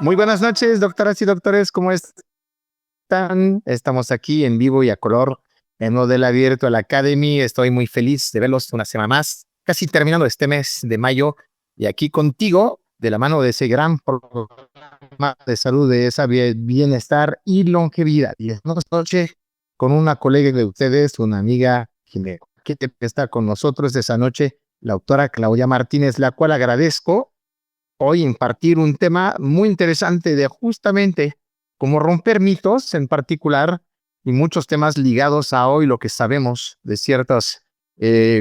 Muy buenas noches, doctoras y doctores, ¿cómo están? Estamos aquí en vivo y a color en Model Virtual Academy. Estoy muy feliz de verlos una semana más, casi terminando este mes de mayo, y aquí contigo, de la mano de ese gran programa de salud, de esa bienestar y longevidad. Y esta noche con una colega de ustedes, una amiga que está con nosotros esa noche, la doctora Claudia Martínez, la cual agradezco hoy impartir un tema muy interesante de justamente cómo romper mitos en particular y muchos temas ligados a hoy lo que sabemos de ciertos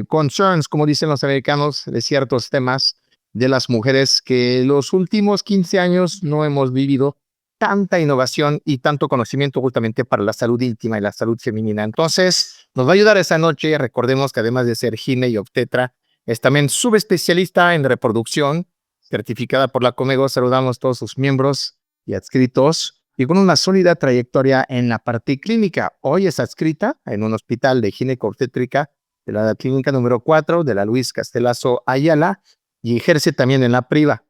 concerns, como dicen los americanos, de ciertos temas de las mujeres que los últimos 15 años no hemos vivido tanta innovación y tanto conocimiento justamente para la salud íntima y la salud femenina. Entonces, nos va a ayudar esta noche. Recordemos que además de ser gine y obstetra, es también subespecialista en reproducción, certificada por la Comego. Saludamos a todos sus miembros y adscritos y con una sólida trayectoria en la parte clínica. Hoy es adscrita en un hospital de gineco-obstétrica de la clínica número 4 de la Luis Castelazo Ayala y ejerce también en la priva,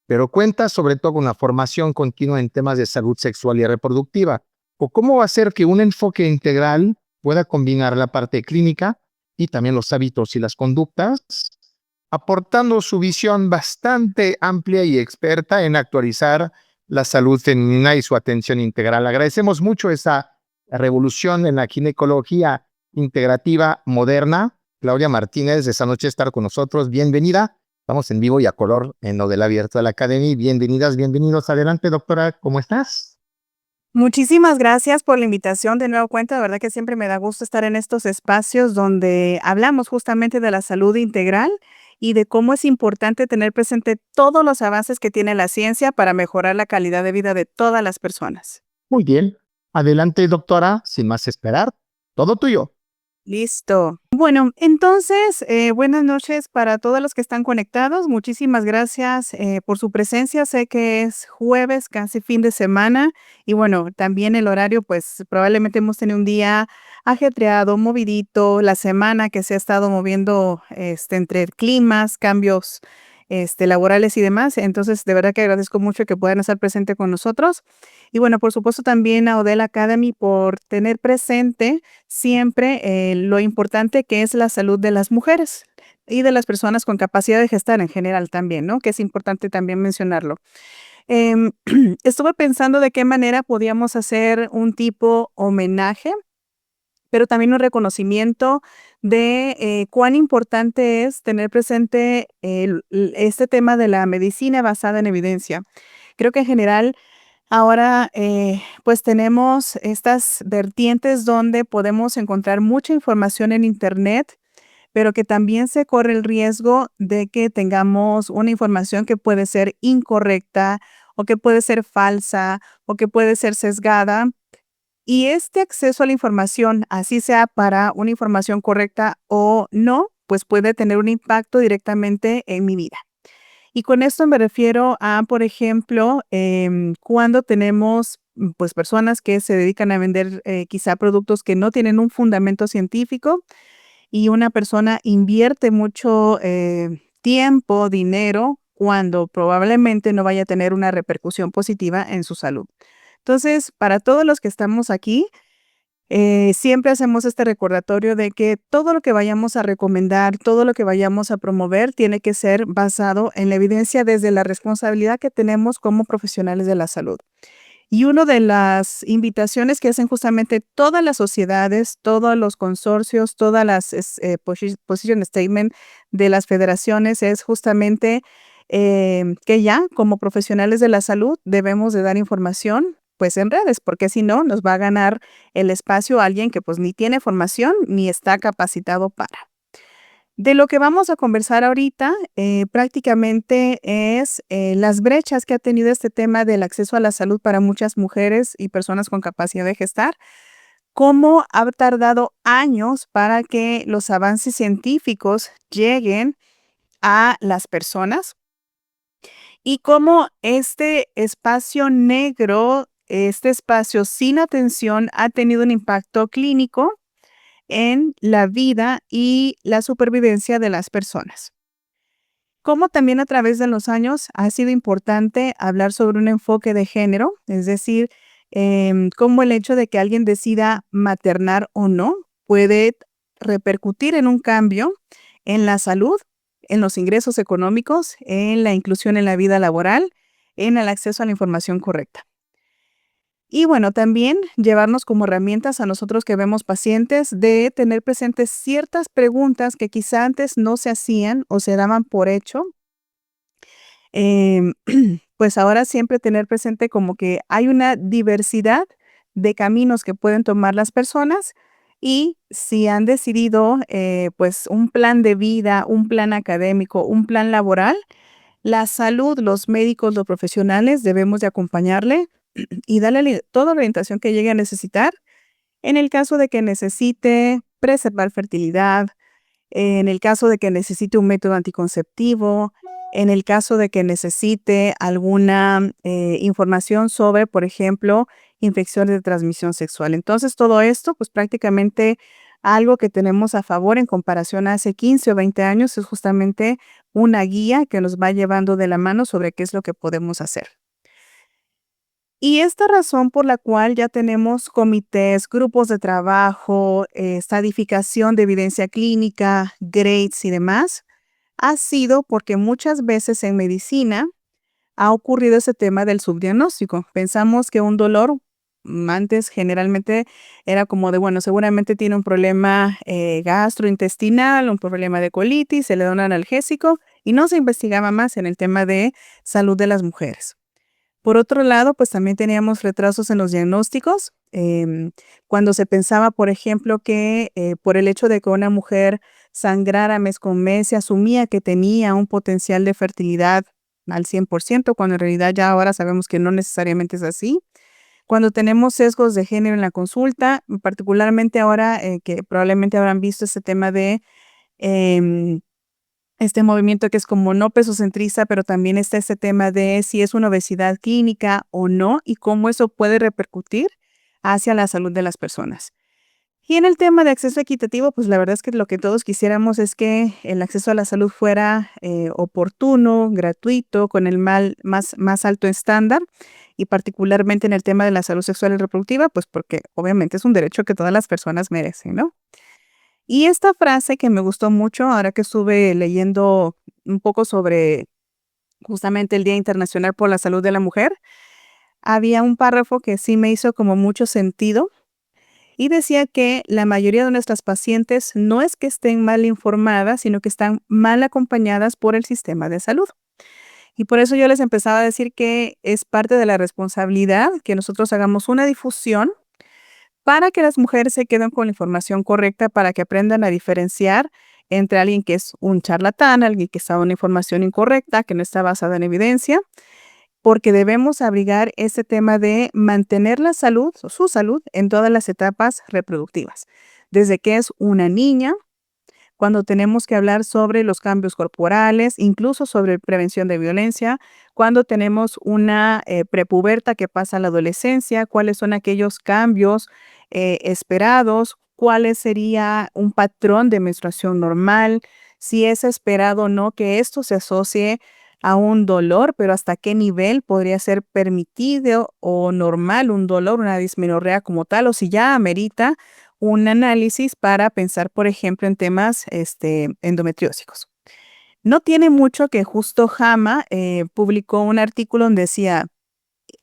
pero cuenta sobre todo con una formación continua en temas de salud sexual y reproductiva, o cómo hacer que un enfoque integral pueda combinar la parte clínica y también los hábitos y las conductas, aportando su visión bastante amplia y experta en actualizar la salud femenina y su atención integral. Agradecemos mucho esa revolución en la ginecología integrativa moderna. Claudia Martínez, esta noche estar con nosotros. Bienvenida. Estamos en vivo y a color en Model Abierto de la Academy. Bienvenidas, bienvenidos. Adelante, doctora. ¿Cómo estás? Muchísimas gracias por la invitación de nuevo cuenta. De verdad que siempre me da gusto estar en estos espacios donde hablamos justamente de la salud integral y de cómo es importante tener presente todos los avances que tiene la ciencia para mejorar la calidad de vida de todas las personas. Muy bien. Adelante, doctora. Sin más esperar, todo tuyo. Listo. Bueno, entonces, buenas noches para todos los que están conectados. Muchísimas gracias por su presencia. Sé que es jueves, casi fin de semana. Y bueno, también el horario, pues probablemente hemos tenido un día ajetreado, movidito, la semana que se ha estado moviendo entre climas, cambios laborales y demás. Entonces, de verdad que agradezco mucho que puedan estar presentes con nosotros. Y bueno, por supuesto también a Odell Academy por tener presente siempre lo importante que es la salud de las mujeres y de las personas con capacidad de gestar en general también, ¿no? Que es importante también mencionarlo. Em, Estuve pensando de qué manera podíamos hacer un tipo homenaje, pero también un reconocimiento de cuán importante es tener presente este tema de la medicina basada en evidencia. Creo que en general ahora, pues tenemos estas vertientes donde podemos encontrar mucha información en Internet, pero que también se corre el riesgo de que tengamos una información que puede ser incorrecta o que puede ser falsa o que puede ser sesgada. Y este acceso a la información, así sea para una información correcta o no, pues puede tener un impacto directamente en mi vida. Y con esto me refiero a, por ejemplo, cuando tenemos, pues, personas que se dedican a vender, quizá productos que no tienen un fundamento científico, y una persona invierte mucho, tiempo, dinero, cuando probablemente no vaya a tener una repercusión positiva en su salud. Entonces, para todos los que estamos aquí, siempre hacemos este recordatorio de que todo lo que vayamos a recomendar, todo lo que vayamos a promover, tiene que ser basado en la evidencia desde la responsabilidad que tenemos como profesionales de la salud. Y una de las invitaciones que hacen justamente todas las sociedades, todos los consorcios, todas las position statement de las federaciones es justamente que ya como profesionales de la salud debemos de dar información pues en redes, porque si no nos va a ganar el espacio alguien que pues ni tiene formación ni está capacitado para. De lo que vamos a conversar ahorita, prácticamente es las brechas que ha tenido este tema del acceso a la salud para muchas mujeres y personas con capacidad de gestar, cómo ha tardado años para que los avances científicos lleguen a las personas y cómo este espacio negro, este espacio sin atención ha tenido un impacto clínico en la vida y la supervivencia de las personas. Como también a través de los años ha sido importante hablar sobre un enfoque de género, es decir, cómo el hecho de que alguien decida maternar o no puede repercutir en un cambio en la salud, en los ingresos económicos, en la inclusión en la vida laboral, en el acceso a la información correcta. Y bueno, también llevarnos como herramientas a nosotros que vemos pacientes de tener presentes ciertas preguntas que quizá antes no se hacían o se daban por hecho. Em, pues ahora siempre tener presente como que hay una diversidad de caminos que pueden tomar las personas y si han decidido pues un plan de vida, un plan académico, un plan laboral, la salud, los médicos, los profesionales debemos de acompañarle y darle toda la orientación que llegue a necesitar en el caso de que necesite preservar fertilidad, en el caso de que necesite un método anticonceptivo, en el caso de que necesite alguna información sobre, por ejemplo, infecciones de transmisión sexual. Entonces, todo esto, pues prácticamente algo que tenemos a favor en comparación a hace 15 o 20 años es justamente una guía que nos va llevando de la mano sobre qué es lo que podemos hacer. Y esta razón por la cual ya tenemos comités, grupos de trabajo, estadificación de evidencia clínica, grades y demás, ha sido porque muchas veces en medicina ha ocurrido ese tema del subdiagnóstico. Pensamos que un dolor, antes generalmente era como de, bueno, seguramente tiene un problema gastrointestinal, un problema de colitis, se le da un analgésico y no se investigaba más en el tema de salud de las mujeres. Por otro lado, pues también teníamos retrasos en los diagnósticos. Cuando se pensaba, por ejemplo, que por el hecho de que una mujer sangrara mes con mes, se asumía que tenía un potencial de fertilidad al 100%, cuando en realidad ya ahora sabemos que no necesariamente es así. Cuando tenemos sesgos de género en la consulta, particularmente ahora que probablemente habrán visto ese tema de em, este movimiento que es como no pesocentrista, pero también está este tema de si es una obesidad clínica o no y cómo eso puede repercutir hacia la salud de las personas. Y en el tema de acceso equitativo, pues la verdad es que lo que todos quisiéramos es que el acceso a la salud fuera oportuno, gratuito, con el más alto estándar y particularmente en el tema de la salud sexual y reproductiva, pues porque obviamente es un derecho que todas las personas merecen, ¿no? Y esta frase que me gustó mucho ahora que estuve leyendo un poco sobre justamente el Día Internacional por la Salud de la Mujer, había un párrafo que sí me hizo como mucho sentido y decía que la mayoría de nuestras pacientes no es que estén mal informadas, sino que están mal acompañadas por el sistema de salud. Y por eso yo les empezaba a decir que es parte de la responsabilidad que nosotros hagamos una difusión para que las mujeres se queden con la información correcta, para que aprendan a diferenciar entre alguien que es un charlatán, alguien que está dando una información incorrecta, que no está basada en evidencia, porque debemos abrigar ese tema de mantener la salud o su salud en todas las etapas reproductivas, desde que es una niña, cuando tenemos que hablar sobre los cambios corporales, incluso sobre prevención de violencia, cuando tenemos una prepuberta que pasa a la adolescencia, cuáles son aquellos cambios esperados, cuál sería un patrón de menstruación normal, si es esperado o no que esto se asocie a un dolor, pero hasta qué nivel podría ser permitido o normal un dolor, una dismenorrea como tal, o si ya amerita un análisis para pensar, por ejemplo, en temas endometriósicos. No tiene mucho que justo JAMA publicó un artículo donde decía,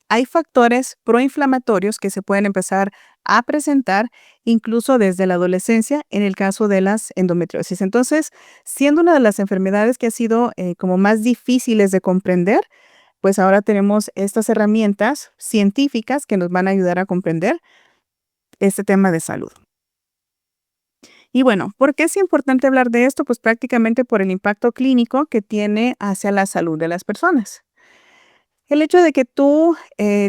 hay factores proinflamatorios que se pueden empezar a presentar incluso desde la adolescencia en el caso de las endometriosis. Entonces, siendo una de las enfermedades que ha sido como más difíciles de comprender, pues ahora tenemos estas herramientas científicas que nos van a ayudar a comprender este tema de salud. Y bueno, ¿por qué es importante hablar de esto? Pues prácticamente por el impacto clínico que tiene hacia la salud de las personas. El hecho de que tú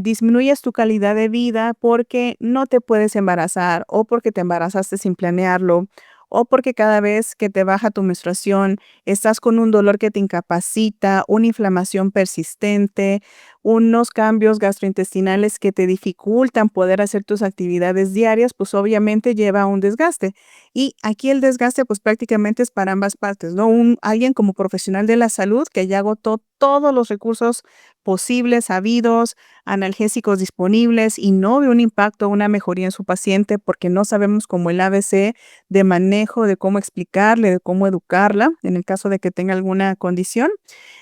disminuyas tu calidad de vida porque no te puedes embarazar o porque te embarazaste sin planearlo o porque cada vez que te baja tu menstruación estás con un dolor que te incapacita, una inflamación persistente, unos cambios gastrointestinales que te dificultan poder hacer tus actividades diarias, pues obviamente lleva a un desgaste. Y aquí el desgaste pues prácticamente es para ambas partes, ¿no? Alguien como profesional de la salud que ya agotó todos los recursos posibles, habidos, analgésicos disponibles y no ve un impacto, una mejoría en su paciente porque no sabemos como el ABC de manejo, de cómo explicarle, de cómo educarla en el caso de que tenga alguna condición,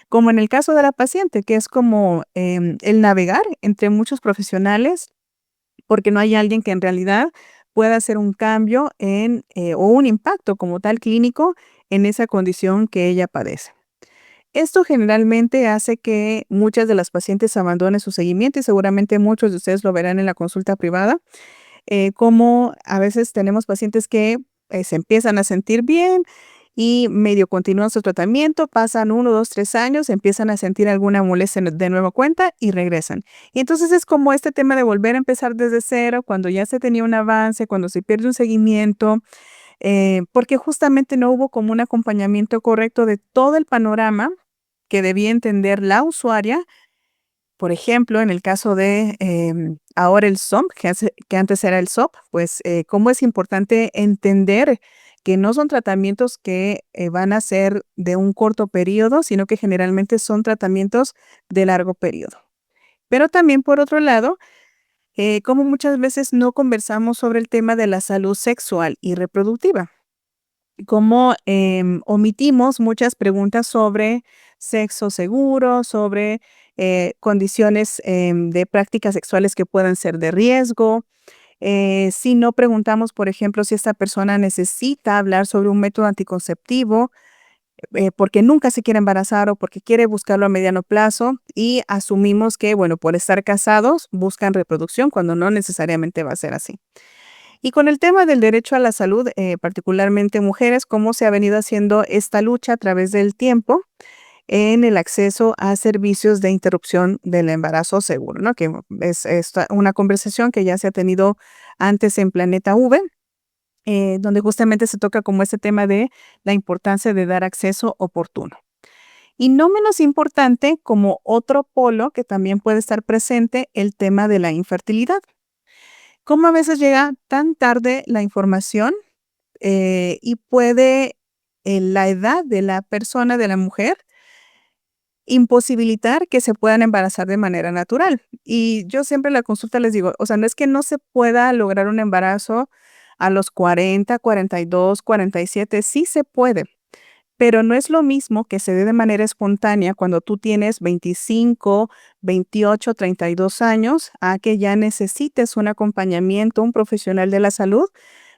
como en el caso de la paciente, que es como el navegar entre muchos profesionales porque no hay alguien que en realidad pueda hacer un cambio o un impacto como tal clínico en esa condición que ella padece. Esto generalmente hace que muchas de las pacientes abandonen su seguimiento y seguramente muchos de ustedes lo verán en la consulta privada, como a veces tenemos pacientes que se empiezan a sentir bien y medio continúan su tratamiento, pasan 1, 2, 3 años, empiezan a sentir alguna molestia de nueva cuenta y regresan. Y entonces es como este tema de volver a empezar desde cero, cuando ya se tenía un avance, cuando se pierde un seguimiento, porque justamente no hubo como un acompañamiento correcto de todo el panorama que debía entender la usuaria. Por ejemplo, en el caso de ahora el SOMP, que antes era el SOP, pues cómo es importante entender que no son tratamientos que van a ser de un corto periodo, sino que generalmente son tratamientos de largo periodo. Pero también, por otro lado, como muchas veces no conversamos sobre el tema de la salud sexual y reproductiva, cómo omitimos muchas preguntas sobre sexo seguro, sobre condiciones de prácticas sexuales que puedan ser de riesgo. Si no preguntamos, por ejemplo, si esta persona necesita hablar sobre un método anticonceptivo, porque nunca se quiere embarazar o porque quiere buscarlo a mediano plazo y asumimos que, bueno, por estar casados buscan reproducción cuando no necesariamente va a ser así. Y con el tema del derecho a la salud, particularmente mujeres, cómo se ha venido haciendo esta lucha a través del tiempo en el acceso a servicios de interrupción del embarazo seguro, ¿no? Que es una conversación que ya se ha tenido antes en Planeta V, donde justamente se toca como este tema de la importancia de dar acceso oportuno. Y no menos importante, como otro polo que también puede estar presente, el tema de la infertilidad. Cómo a veces llega tan tarde la información y puede la edad de la persona, de la mujer, imposibilitar que se puedan embarazar de manera natural. Y yo siempre en la consulta les digo, o sea, no es que no se pueda lograr un embarazo a los 40, 42, 47, sí se puede, pero no es lo mismo que se dé de manera espontánea cuando tú tienes 25, 28, 32 años, a que ya necesites un acompañamiento, un profesional de la salud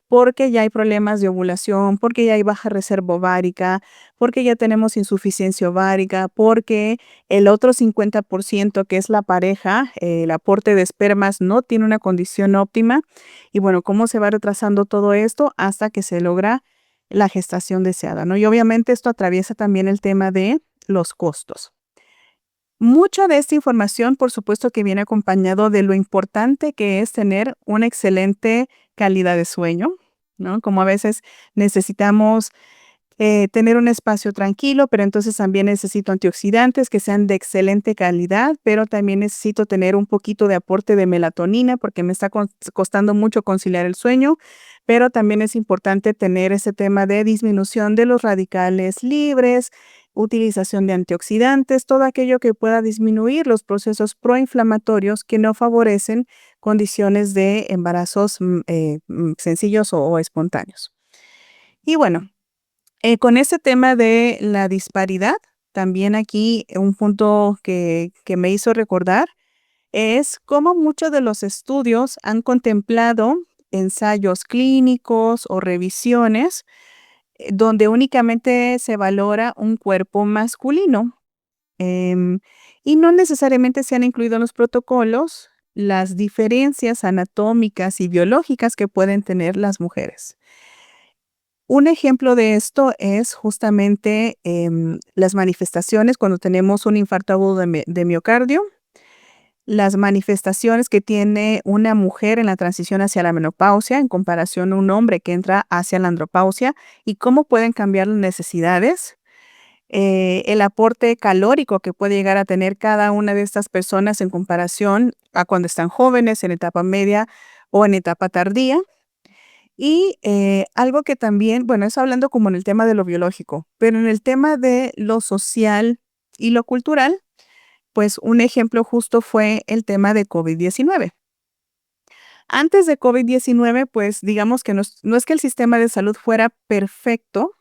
porque ya hay problemas de ovulación, porque ya hay baja reserva ovárica, porque ya tenemos insuficiencia ovárica, porque el otro 50% que es la pareja, el aporte de espermas no tiene una condición óptima. Y bueno, ¿cómo se va retrasando todo esto hasta que se logra la gestación deseada, ¿no? Y obviamente esto atraviesa también el tema de los costos. Mucha de esta información, por supuesto, que viene acompañado de lo importante que es tener una excelente calidad de sueño, ¿no? Como a veces necesitamos tener un espacio tranquilo, pero entonces también necesito antioxidantes que sean de excelente calidad, pero también necesito tener un poquito de aporte de melatonina porque me está costando mucho conciliar el sueño, pero también es importante tener ese tema de disminución de los radicales libres, utilización de antioxidantes, todo aquello que pueda disminuir los procesos proinflamatorios que no favorecen condiciones de embarazos sencillos o espontáneos. Y bueno, con este tema de la disparidad, también aquí un punto que me hizo recordar es cómo muchos de los estudios han contemplado ensayos clínicos o revisiones donde únicamente se valora un cuerpo masculino em, y no necesariamente se han incluido en los protocolos las diferencias anatómicas y biológicas que pueden tener las mujeres. Un ejemplo de esto es justamente las manifestaciones cuando tenemos un infarto agudo de miocardio. las manifestaciones que tiene una mujer en la transición hacia la menopausia en comparación a un hombre que entra hacia la andropausia y cómo pueden cambiar las necesidades, el aporte calórico que puede llegar a tener cada una de estas personas en comparación a cuando están jóvenes, en etapa media o en etapa tardía. Y algo que también, bueno, eso hablando como en el tema de lo biológico, pero en el tema de lo social y lo cultural, pues un ejemplo justo fue el tema de COVID-19. Antes de COVID-19, pues digamos que no es que el sistema de salud fuera perfecto,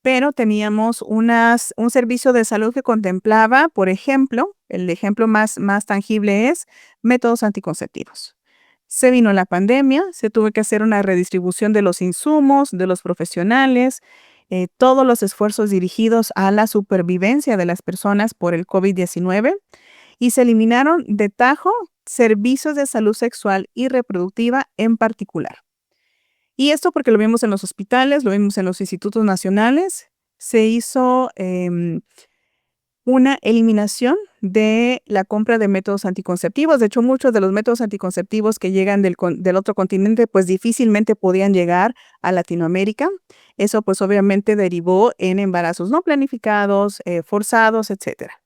pero teníamos un servicio de salud que contemplaba, por ejemplo, el ejemplo más tangible es métodos anticonceptivos. Se vino la pandemia, se tuvo que hacer una redistribución de los insumos, de los profesionales, todos los esfuerzos dirigidos a la supervivencia de las personas por el COVID-19 y se eliminaron de tajo servicios de salud sexual y reproductiva en particular. Y esto porque lo vimos en los hospitales, lo vimos en los institutos nacionales, se hizo una eliminación de la compra de métodos anticonceptivos. De hecho, muchos de los métodos anticonceptivos que llegan del otro continente, pues difícilmente podían llegar a Latinoamérica. Eso pues obviamente derivó en embarazos no planificados, forzados, etcétera.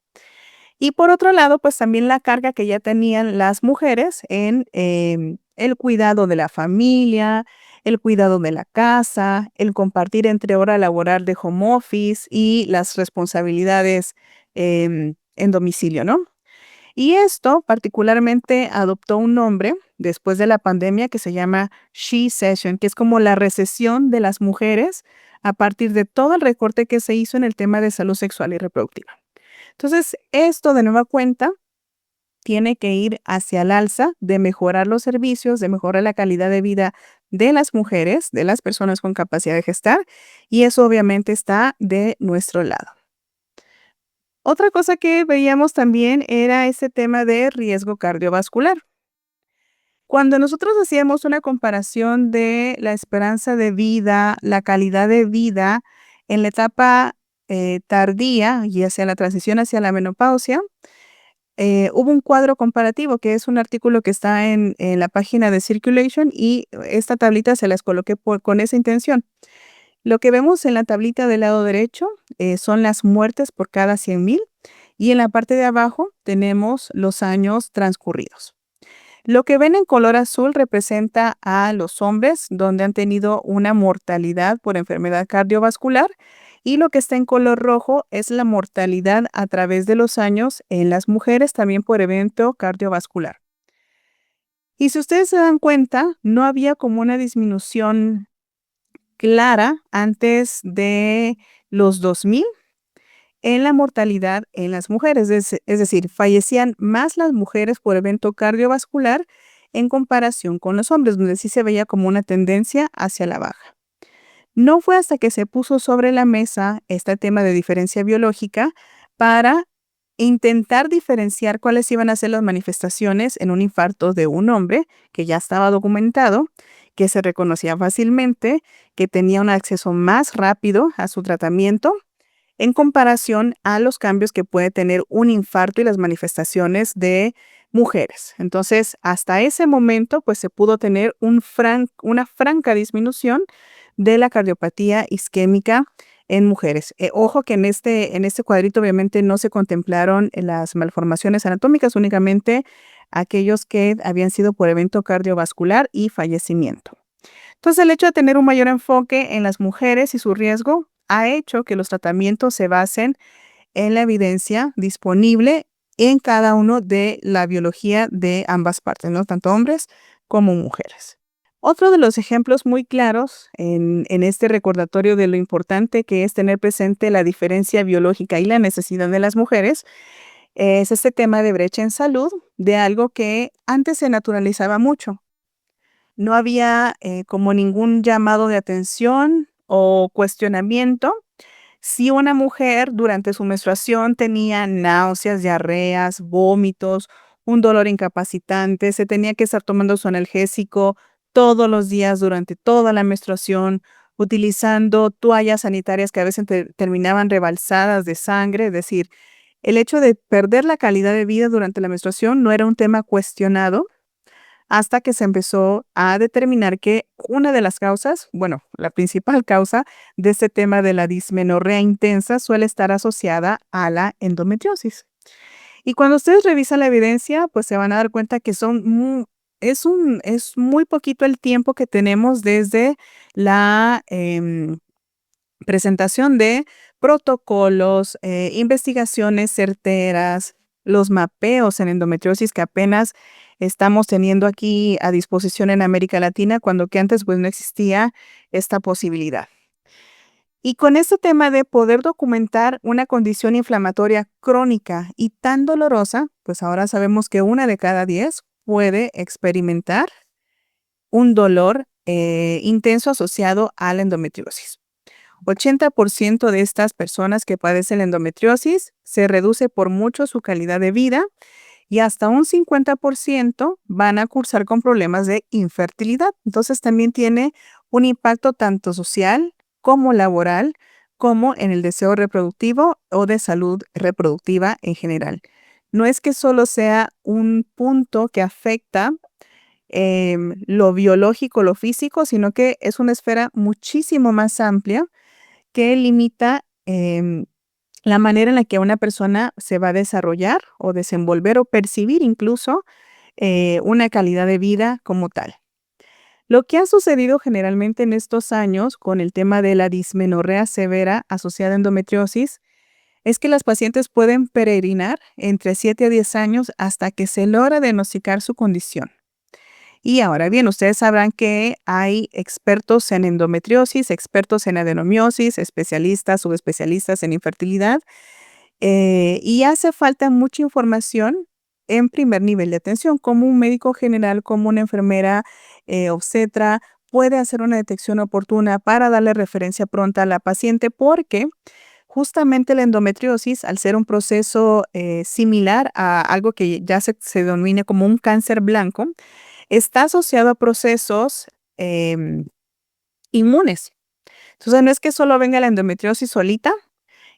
Y por otro lado, pues también la carga que ya tenían las mujeres en el cuidado de la familia, el cuidado de la casa, el compartir entre hora laboral de home office y las responsabilidades en domicilio, ¿no? Y esto particularmente adoptó un nombre después de la pandemia que se llama She-Cession, que es como la recesión de las mujeres a partir de todo el recorte que se hizo en el tema de salud sexual y reproductiva. Entonces, esto de nueva cuenta tiene que ir hacia el alza de mejorar los servicios, de mejorar la calidad de vida de las mujeres, de las personas con capacidad de gestar, y eso obviamente está de nuestro lado. Otra cosa que veíamos también era ese tema de riesgo cardiovascular. Cuando nosotros hacíamos una comparación de la esperanza de vida, la calidad de vida en la etapa tardía y hacia la transición hacia la menopausia, hubo un cuadro comparativo, que es un artículo que está en la página de Circulation y esta tablita se las coloqué con esa intención. Lo que vemos en la tablita del lado derecho son las muertes por cada 100,000 y en la parte de abajo tenemos los años transcurridos. Lo que ven en color azul representa a los hombres donde han tenido una mortalidad por enfermedad cardiovascular y lo que está en color rojo es la mortalidad a través de los años en las mujeres también por evento cardiovascular. Y si ustedes se dan cuenta, no había como una disminución clara antes de los 2000 en la mortalidad en las mujeres, es decir, fallecían más las mujeres por evento cardiovascular en comparación con los hombres, donde sí se veía como una tendencia hacia la baja. No fue hasta que se puso sobre la mesa este tema de diferencia biológica para intentar diferenciar cuáles iban a ser las manifestaciones en un infarto de un hombre que ya estaba documentado, que se reconocía fácilmente, que tenía un acceso más rápido a su tratamiento en comparación a los cambios que puede tener un infarto y las manifestaciones de mujeres. Entonces, hasta ese momento, pues se pudo tener una franca disminución de la cardiopatía isquémica en mujeres. Ojo que en este cuadrito obviamente no se contemplaron las malformaciones anatómicas, únicamente aquellos que habían sido por evento cardiovascular y fallecimiento. Entonces, el hecho de tener un mayor enfoque en las mujeres y su riesgo ha hecho que los tratamientos se basen en la evidencia disponible en cada uno de la biología de ambas partes, ¿no? Tanto hombres como mujeres. Otro de los ejemplos muy claros en este recordatorio de lo importante que es tener presente la diferencia biológica y la necesidad de las mujeres es este tema de brecha en salud, de algo que antes se naturalizaba mucho. No había como ningún llamado de atención o cuestionamiento si una mujer durante su menstruación tenía náuseas, diarreas, vómitos, un dolor incapacitante, se tenía que estar tomando su analgésico todos los días durante toda la menstruación, utilizando toallas sanitarias que a veces terminaban rebalsadas de sangre, es decir, el hecho de perder la calidad de vida durante la menstruación no era un tema cuestionado hasta que se empezó a determinar que una de las causas, bueno, la principal causa de este tema de la dismenorrea intensa suele estar asociada a la endometriosis. Y cuando ustedes revisan la evidencia, pues se van a dar cuenta que es muy poquito el tiempo que tenemos desde la presentación de protocolos, investigaciones certeras, los mapeos en endometriosis que apenas estamos teniendo aquí a disposición en América Latina, cuando que antes pues no existía esta posibilidad. Y con este tema de poder documentar una condición inflamatoria crónica y tan dolorosa, pues ahora sabemos que 1 de cada 10 puede experimentar un dolor intenso asociado a la endometriosis. 80% de estas personas que padecen la endometriosis se reduce por mucho su calidad de vida y hasta un 50% van a cursar con problemas de infertilidad. Entonces también tiene un impacto tanto social como laboral, como en el deseo reproductivo o de salud reproductiva en general. No es que solo sea un punto que afecta lo biológico, lo físico, sino que es una esfera muchísimo más amplia que limita la manera en la que una persona se va a desarrollar o desenvolver o percibir incluso una calidad de vida como tal. Lo que ha sucedido generalmente en estos años con el tema de la dismenorrea severa asociada a endometriosis es que las pacientes pueden peregrinar entre 7 a 10 años hasta que se logra diagnosticar su condición. Y ahora bien, ustedes sabrán que hay expertos en endometriosis, expertos en adenomiosis, especialistas, subespecialistas en infertilidad, y hace falta mucha información en primer nivel de atención, como un médico general, como una enfermera obstetra, puede hacer una detección oportuna para darle referencia pronta a la paciente, porque justamente la endometriosis, al ser un proceso similar a algo que ya se denomina como un cáncer blanco, está asociado a procesos inmunes. Entonces, no es que solo venga la endometriosis solita.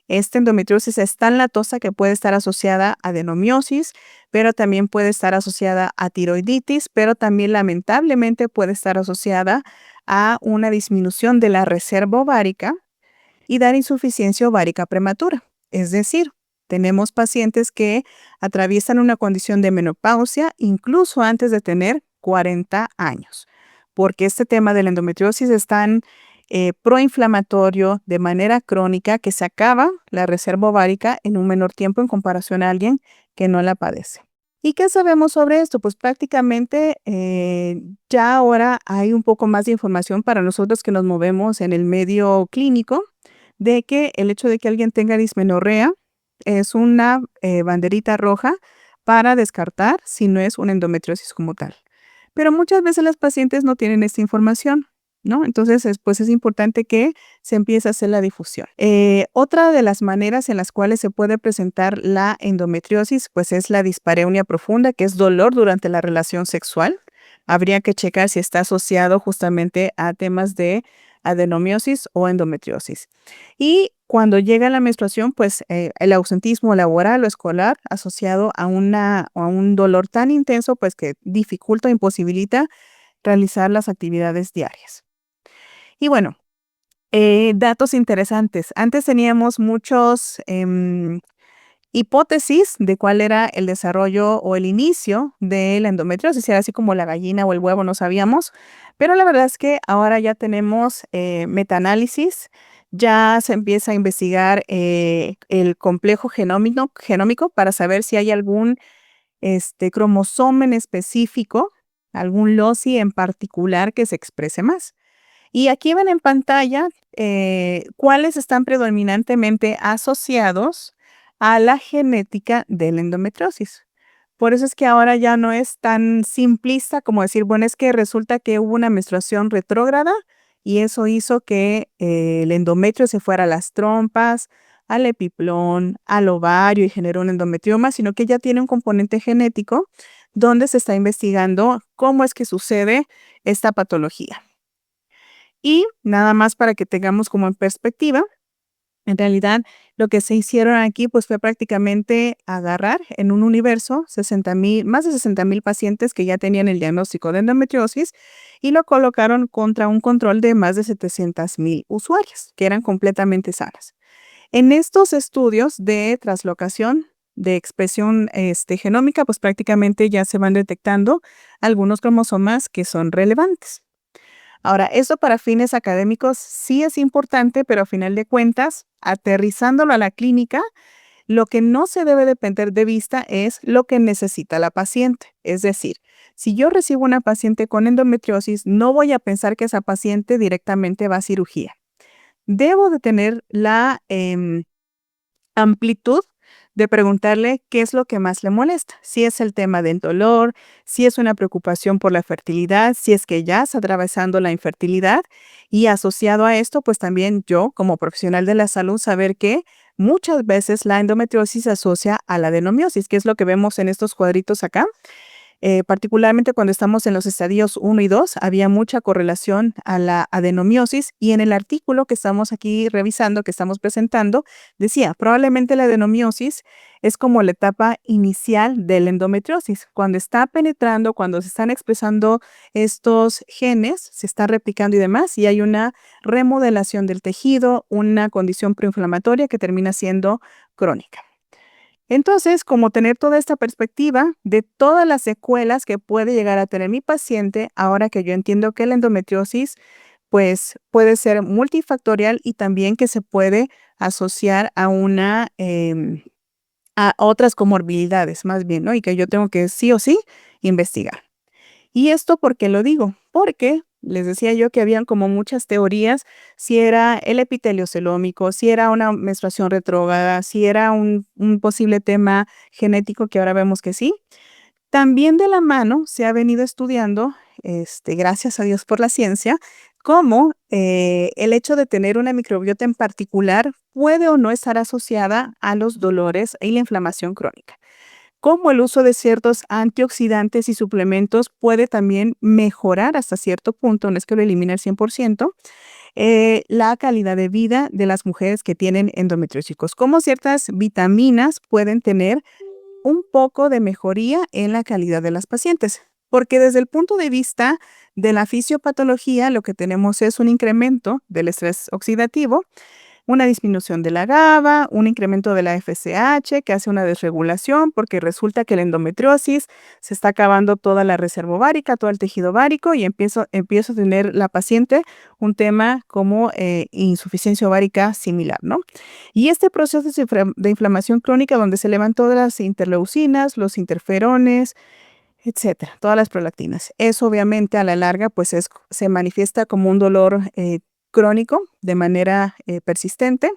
Esta endometriosis es tan latosa que puede estar asociada a adenomiosis, pero también puede estar asociada a tiroiditis, pero también lamentablemente puede estar asociada a una disminución de la reserva ovárica y dar insuficiencia ovárica prematura. Es decir, tenemos pacientes que atraviesan una condición de menopausia incluso antes de tener 40 años, porque este tema de la endometriosis es tan proinflamatorio de manera crónica que se acaba la reserva ovárica en un menor tiempo en comparación a alguien que no la padece. ¿Y qué sabemos sobre esto? Pues prácticamente ya ahora hay un poco más de información para nosotros que nos movemos en el medio clínico de que el hecho de que alguien tenga dismenorrea es una banderita roja para descartar si no es una endometriosis como tal. Pero muchas veces las pacientes no tienen esta información, ¿no? Entonces, pues es importante que se empiece a hacer la difusión. Otra de las maneras en las cuales se puede presentar la endometriosis, pues es la dispareunia profunda, que es dolor durante la relación sexual. Habría que checar si está asociado justamente a temas de adenomiosis o endometriosis. Y cuando llega la menstruación, pues el ausentismo laboral o escolar asociado a un dolor tan intenso, pues que dificulta o imposibilita realizar las actividades diarias. Y bueno, datos interesantes. Antes teníamos muchos hipótesis de cuál era el desarrollo o el inicio de la endometriosis, si era así como la gallina o el huevo, no sabíamos, pero la verdad es que ahora ya tenemos metaanálisis, ya se empieza a investigar el complejo genómico para saber si hay algún cromosoma en específico, algún loci en particular que se exprese más. Y aquí ven en pantalla cuáles están predominantemente asociados a la genética de la endometriosis. Por eso es que ahora ya no es tan simplista como decir, bueno, es que resulta que hubo una menstruación retrógrada y eso hizo que el endometrio se fuera a las trompas, al epiplón, al ovario y generó un endometrioma, sino que ya tiene un componente genético donde se está investigando cómo es que sucede esta patología. Y nada más para que tengamos como en perspectiva, En realidad, lo que se hicieron aquí, pues, fue prácticamente agarrar en un universo 60,000 más de 60,000 pacientes que ya tenían el diagnóstico de endometriosis y lo colocaron contra un control de más de 700,000 usuarias, que eran completamente sanas. En estos estudios de traslocación de expresión, genómica, pues, prácticamente ya se van detectando algunos cromosomas que son relevantes. Ahora, eso para fines académicos sí es importante, pero a final de cuentas, aterrizándolo a la clínica, lo que no se debe de perder de vista es lo que necesita la paciente. Es decir, si yo recibo una paciente con endometriosis, no voy a pensar que esa paciente directamente va a cirugía. Debo de tener la amplitud de preguntarle qué es lo que más le molesta, si es el tema del dolor, si es una preocupación por la fertilidad, si es que ya está atravesando la infertilidad y asociado a esto, pues también yo como profesional de la salud saber que muchas veces la endometriosis se asocia a la adenomiosis, que es lo que vemos en estos cuadritos acá. Particularmente cuando estamos en los estadios 1 y 2, había mucha correlación a la adenomiosis y en el artículo que estamos aquí revisando, que estamos presentando, decía, probablemente la adenomiosis es como la etapa inicial de la endometriosis, cuando está penetrando, cuando se están expresando estos genes, se está replicando y demás, y hay una remodelación del tejido, una condición proinflamatoria que termina siendo crónica. Entonces, como tener toda esta perspectiva de todas las secuelas que puede llegar a tener mi paciente, ahora que yo entiendo que la endometriosis, pues, puede ser multifactorial y también que se puede asociar a a otras comorbilidades, más bien, ¿no? Y que yo tengo que sí o sí investigar. ¿Y esto por qué lo digo? Porque les decía yo que habían como muchas teorías, si era el epitelio celómico, si era una menstruación retrógrada, si era un posible tema genético, que ahora vemos que sí. También de la mano se ha venido estudiando, gracias a Dios por la ciencia, cómo el hecho de tener una microbiota en particular puede o no estar asociada a los dolores y la inflamación crónica. Cómo el uso de ciertos antioxidantes y suplementos puede también mejorar hasta cierto punto, no es que lo elimine al 100%, la calidad de vida de las mujeres que tienen endometriósicos. Cómo ciertas vitaminas pueden tener un poco de mejoría en la calidad de las pacientes. Porque desde el punto de vista de la fisiopatología, lo que tenemos es un incremento del estrés oxidativo, una disminución de la GABA, un incremento de la FSH que hace una desregulación porque resulta que la endometriosis se está acabando toda la reserva ovárica, todo el tejido ovárico y empiezo a tener la paciente un tema como insuficiencia ovárica similar, ¿no? Y este proceso de inflamación crónica donde se elevan todas las interleucinas, los interferones, etcétera, todas las prolactinas. Eso obviamente a la larga pues se manifiesta como un dolor crónico de manera persistente,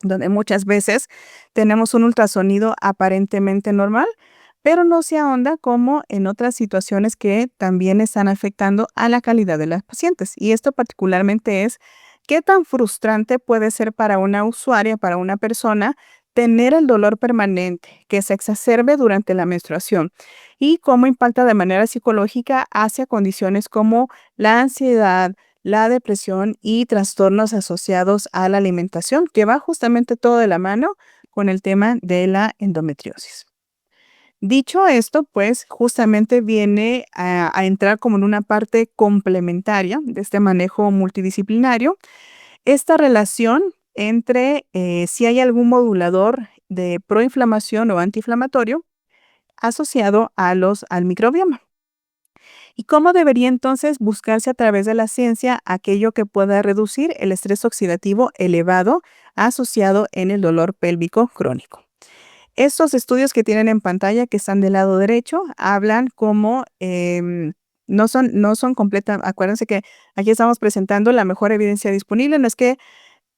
donde muchas veces tenemos un ultrasonido aparentemente normal, pero no se ahonda como en otras situaciones que también están afectando a la calidad de las pacientes. Y esto particularmente es qué tan frustrante puede ser para una usuaria, para una persona, tener el dolor permanente que se exacerbe durante la menstruación y cómo impacta de manera psicológica hacia condiciones como la ansiedad, la depresión y trastornos asociados a la alimentación, que va justamente todo de la mano con el tema de la endometriosis. Dicho esto, pues justamente viene a entrar como en una parte complementaria de este manejo multidisciplinario, esta relación entre si hay algún modulador de proinflamación o antiinflamatorio asociado al microbioma. ¿Y cómo debería entonces buscarse a través de la ciencia aquello que pueda reducir el estrés oxidativo elevado asociado en el dolor pélvico crónico? Estos estudios que tienen en pantalla, que están del lado derecho, hablan como no son completas. Acuérdense que aquí estamos presentando la mejor evidencia disponible, no es que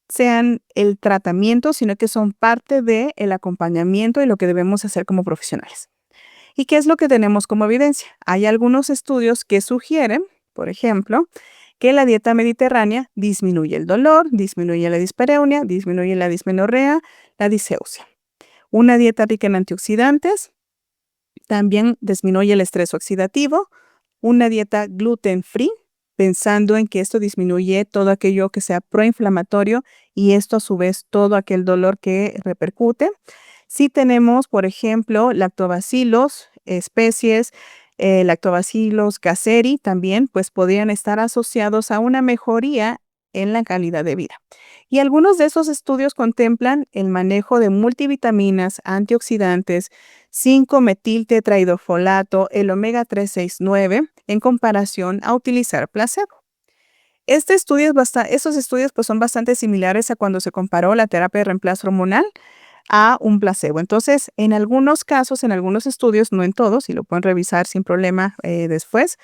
sean el tratamiento, sino que son parte del acompañamiento y lo que debemos hacer como profesionales. ¿Y qué es lo que tenemos como evidencia? Hay algunos estudios que sugieren, por ejemplo, que la dieta mediterránea disminuye el dolor, disminuye la dispareunia, disminuye la dismenorrea, la diseusia. Una dieta rica en antioxidantes también disminuye el estrés oxidativo. Una dieta gluten free pensando en que esto disminuye todo aquello que sea proinflamatorio y esto a su vez todo aquel dolor que repercute. Si tenemos, por ejemplo, lactobacilos, especies, lactobacillus caseri también, pues podrían estar asociados a una mejoría en la calidad de vida. Y algunos de esos estudios contemplan el manejo de multivitaminas, antioxidantes, 5-metiltetraidofolato, el omega 369, en comparación a utilizar placebo. Estos estudios pues, son bastante similares a cuando se comparó la terapia de reemplazo hormonal a un placebo. Entonces, en algunos casos, en algunos estudios, no en todos, y lo pueden revisar sin problema después,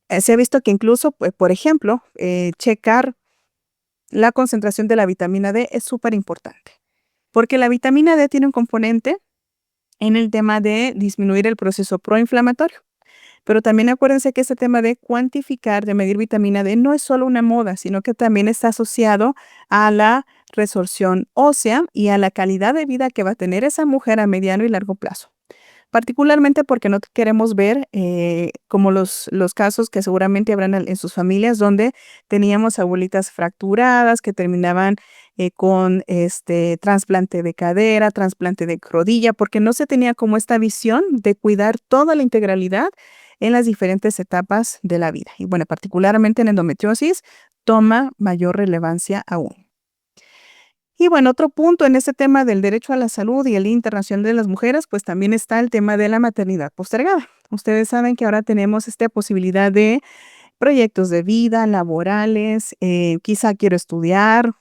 se ha visto que incluso, pues, por ejemplo, checar la concentración de la vitamina D es súper importante, porque la vitamina D tiene un componente en el tema de disminuir el proceso proinflamatorio. Pero también acuérdense que este tema de cuantificar, de medir vitamina D, no es solo una moda, sino que también está asociado a la resorción ósea y a la calidad de vida que va a tener esa mujer a mediano y largo plazo. Particularmente porque no queremos ver como los casos que seguramente habrán en sus familias donde teníamos abuelitas fracturadas que terminaban con trasplante de cadera, trasplante de rodilla, porque no se tenía como esta visión de cuidar toda la integralidad en las diferentes etapas de la vida. Y bueno, particularmente en endometriosis toma mayor relevancia aún. Y bueno, otro punto en este tema del derecho a la salud y el Día Internacional de las Mujeres, pues también está el tema de la maternidad postergada. Ustedes saben que ahora tenemos esta posibilidad de proyectos de vida, laborales, quizá quiero estudiar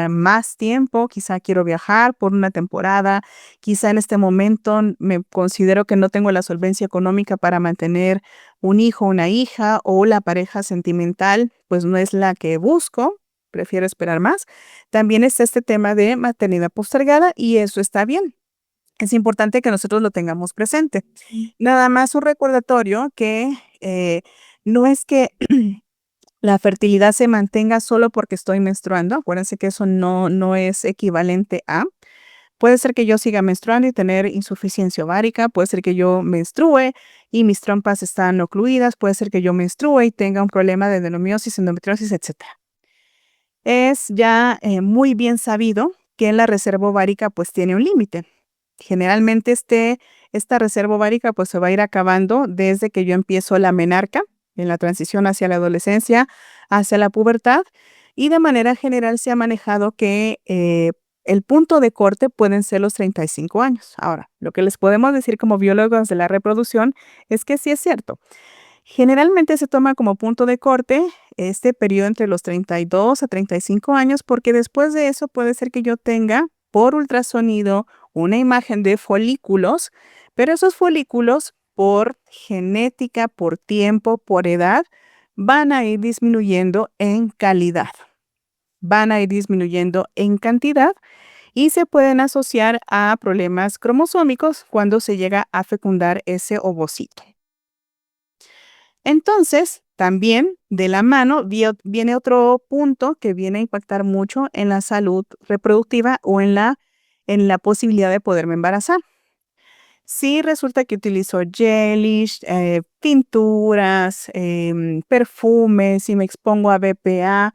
más tiempo, quizá quiero viajar por una temporada, quizá en este momento me considero que no tengo la solvencia económica para mantener un hijo, una hija o la pareja sentimental, pues no es la que busco, prefiero esperar más. También está este tema de maternidad postergada y eso está bien. Es importante que nosotros lo tengamos presente. Nada más un recordatorio que no es que la fertilidad se mantenga solo porque estoy menstruando. Acuérdense que eso no es equivalente a. Puede ser que yo siga menstruando y tener insuficiencia ovárica, puede ser que yo menstrue y mis trompas están ocluidas, puede ser que yo menstrue y tenga un problema de adenomiosis, endometriosis, etcétera. Es ya muy bien sabido que la reserva ovárica pues tiene un límite. Generalmente esta reserva ovárica pues se va a ir acabando desde que yo empiezo la menarca, en la transición hacia la adolescencia, hacia la pubertad, y de manera general se ha manejado que el punto de corte pueden ser los 35 años. Ahora, lo que les podemos decir como biólogos de la reproducción es que sí es cierto. Generalmente se toma como punto de corte este periodo entre los 32 a 35 años, porque después de eso puede ser que yo tenga por ultrasonido una imagen de folículos, pero esos folículos por genética, por tiempo, por edad, van a ir disminuyendo en calidad, van a ir disminuyendo en cantidad y se pueden asociar a problemas cromosómicos cuando se llega a fecundar ese ovocito. Entonces, también de la mano viene otro punto que viene a impactar mucho en la salud reproductiva o en la posibilidad de poderme embarazar. Si resulta que utilizo gelish, pinturas, perfumes, si me expongo a BPA,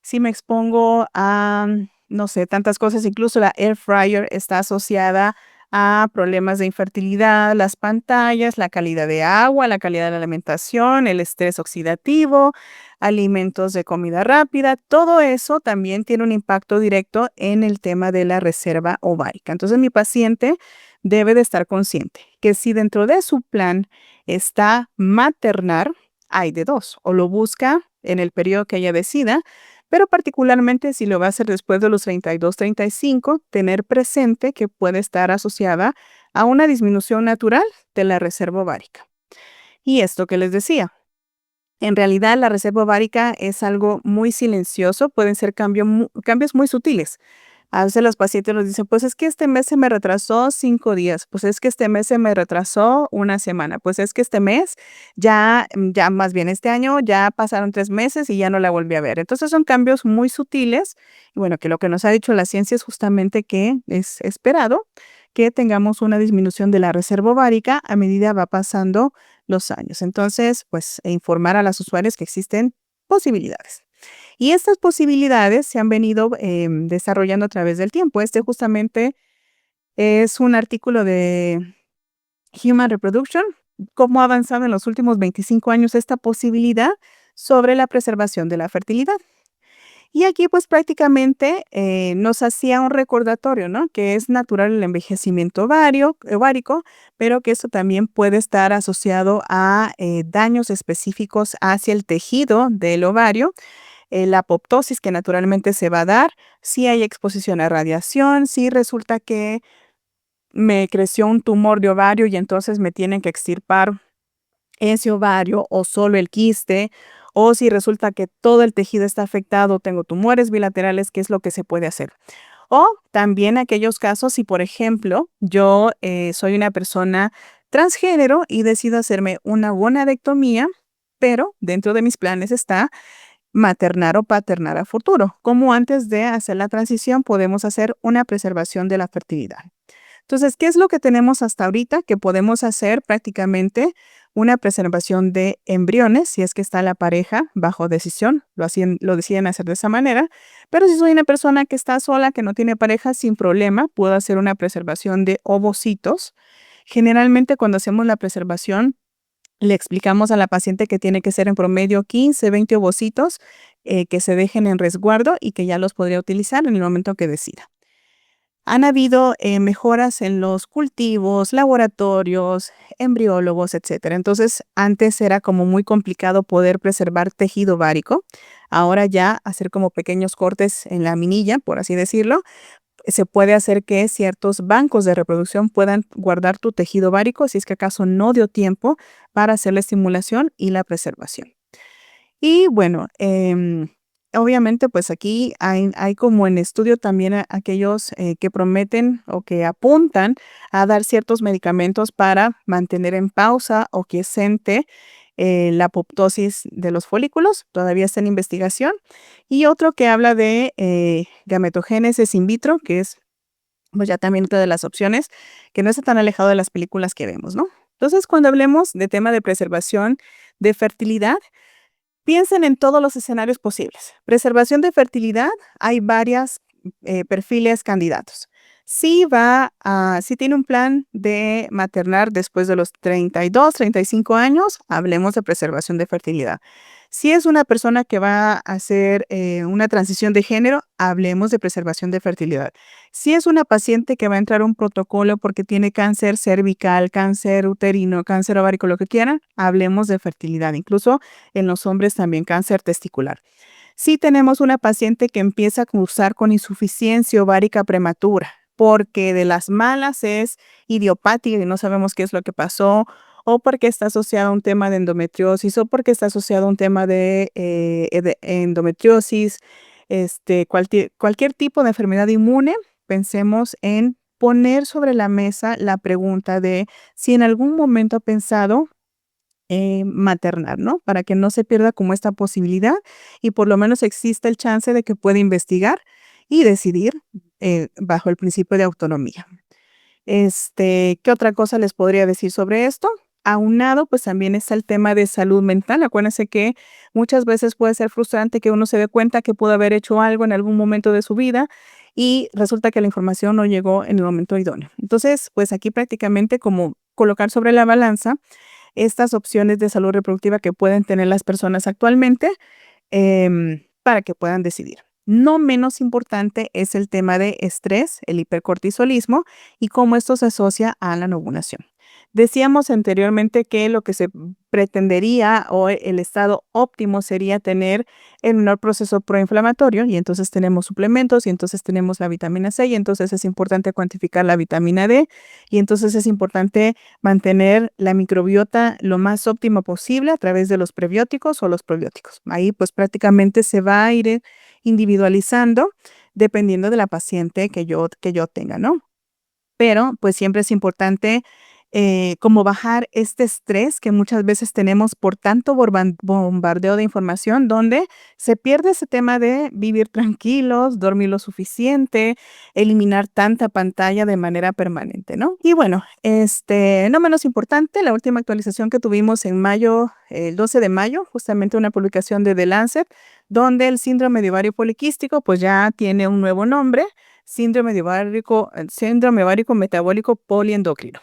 si me expongo a, no sé, tantas cosas, incluso la air fryer está asociada a problemas de infertilidad, las pantallas, la calidad de agua, la calidad de la alimentación, el estrés oxidativo, alimentos de comida rápida, todo eso también tiene un impacto directo en el tema de la reserva ovárica. Entonces, mi paciente debe de estar consciente que si dentro de su plan está maternar, hay de dos, o lo busca en el periodo que ella decida, pero particularmente si lo va a hacer después de los 32, 35, tener presente que puede estar asociada a una disminución natural de la reserva ovárica. Y esto que les decía, en realidad la reserva ovárica es algo muy silencioso, pueden ser cambios muy sutiles. A veces los pacientes nos dicen, pues es que este mes se me retrasó 5 días, pues es que este mes se me retrasó una semana, pues es que este mes ya más bien este año ya pasaron 3 meses y ya no la volví a ver. Entonces son cambios muy sutiles y bueno, que lo que nos ha dicho la ciencia es justamente que es esperado que tengamos una disminución de la reserva ovárica a medida va pasando los años. Entonces, pues informar a las usuarias que existen posibilidades. Y estas posibilidades se han venido desarrollando a través del tiempo. Este justamente es un artículo de Human Reproduction, cómo ha avanzado en los últimos 25 años esta posibilidad sobre la preservación de la fertilidad. Y aquí pues prácticamente nos hacía un recordatorio, ¿no? Que es natural el envejecimiento ovárico, pero que esto también puede estar asociado a daños específicos hacia el tejido del ovario, la apoptosis que naturalmente se va a dar, si hay exposición a radiación, si resulta que me creció un tumor de ovario y entonces me tienen que extirpar ese ovario o solo el quiste, o si resulta que todo el tejido está afectado, tengo tumores bilaterales, ¿qué es lo que se puede hacer? O también aquellos casos si, por ejemplo, yo soy una persona transgénero y decido hacerme una gonadectomía, pero dentro de mis planes está maternar o paternar a futuro. Como antes de hacer la transición podemos hacer una preservación de la fertilidad. Entonces, ¿qué es lo que tenemos hasta ahorita? Que podemos hacer prácticamente una preservación de embriones, si es que está la pareja bajo decisión, lo deciden hacer de esa manera. Pero si soy una persona que está sola, que no tiene pareja, sin problema, puedo hacer una preservación de ovocitos. Generalmente, cuando hacemos la preservación, le explicamos a la paciente que tiene que ser en promedio 15, 20 ovocitos que se dejen en resguardo y que ya los podría utilizar en el momento que decida. Han habido mejoras en los cultivos, laboratorios, embriólogos, etcétera. Entonces, antes era como muy complicado poder preservar tejido ovárico. Ahora ya hacer como pequeños cortes en la minilla, por así decirlo, se puede hacer que ciertos bancos de reproducción puedan guardar tu tejido ovárico si es que acaso no dio tiempo para hacer la estimulación y la preservación. Y bueno, obviamente, pues aquí hay como en estudio también aquellos que prometen o que apuntan a dar ciertos medicamentos para mantener en pausa o quiescente la apoptosis de los folículos, todavía está en investigación. Y otro que habla de gametogénesis in vitro, que es pues ya también otra de las opciones, que no está tan alejado de las películas que vemos, ¿no? Entonces, cuando hablemos de tema de preservación de fertilidad, piensen en todos los escenarios posibles. Preservación de fertilidad, hay varios perfiles candidatos. Si tiene un plan de maternar después de los 32, 35 años, hablemos de preservación de fertilidad. Si es una persona que va a hacer una transición de género, hablemos de preservación de fertilidad. Si es una paciente que va a entrar a un protocolo porque tiene cáncer cervical, cáncer uterino, cáncer ovárico, lo que quieran, hablemos de fertilidad. Incluso en los hombres también cáncer testicular. Si tenemos una paciente que empieza a cursar con insuficiencia ovárica prematura, porque de las malas es idiopática y no sabemos qué es lo que pasó, o porque está asociado a un tema de endometriosis, o porque está asociado a un tema de endometriosis, cualquier tipo de enfermedad inmune, pensemos en poner sobre la mesa la pregunta de si en algún momento ha pensado maternar, ¿no? Para que no se pierda como esta posibilidad y por lo menos exista el chance de que pueda investigar y decidir bajo el principio de autonomía. ¿Qué otra cosa les podría decir sobre esto? Aunado, pues también está el tema de salud mental. Acuérdense que muchas veces puede ser frustrante que uno se dé cuenta que pudo haber hecho algo en algún momento de su vida y resulta que la información no llegó en el momento idóneo. Entonces, pues aquí prácticamente como colocar sobre la balanza estas opciones de salud reproductiva que pueden tener las personas actualmente para que puedan decidir. No menos importante es el tema de estrés, el hipercortisolismo y cómo esto se asocia a la no ovulación. Decíamos anteriormente que lo que se pretendería o el estado óptimo sería tener el menor proceso proinflamatorio y entonces tenemos suplementos y entonces tenemos la vitamina C y entonces es importante cuantificar la vitamina D y entonces es importante mantener la microbiota lo más óptimo posible a través de los prebióticos o los probióticos. Ahí pues prácticamente se va a ir individualizando dependiendo de la paciente que yo tenga, ¿no? Pero pues siempre es importante como bajar este estrés que muchas veces tenemos por tanto bombardeo de información, donde se pierde ese tema de vivir tranquilos, dormir lo suficiente, eliminar tanta pantalla de manera permanente, ¿no? Y bueno, no menos importante, la última actualización que tuvimos en mayo, el 12 de mayo, justamente una publicación de The Lancet, donde el síndrome de ovario poliquístico pues ya tiene un nuevo nombre, síndrome ovárico metabólico poliendocrino.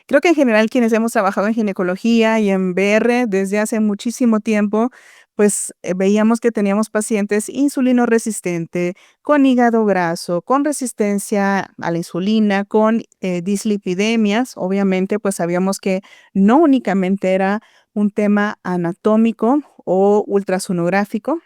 Creo que en general quienes hemos trabajado en ginecología y en BR desde hace muchísimo tiempo, pues veíamos que teníamos pacientes insulinoresistente, con hígado graso, con resistencia a la insulina, con dislipidemias. Obviamente, pues sabíamos que no únicamente era un tema anatómico o ultrasonográfico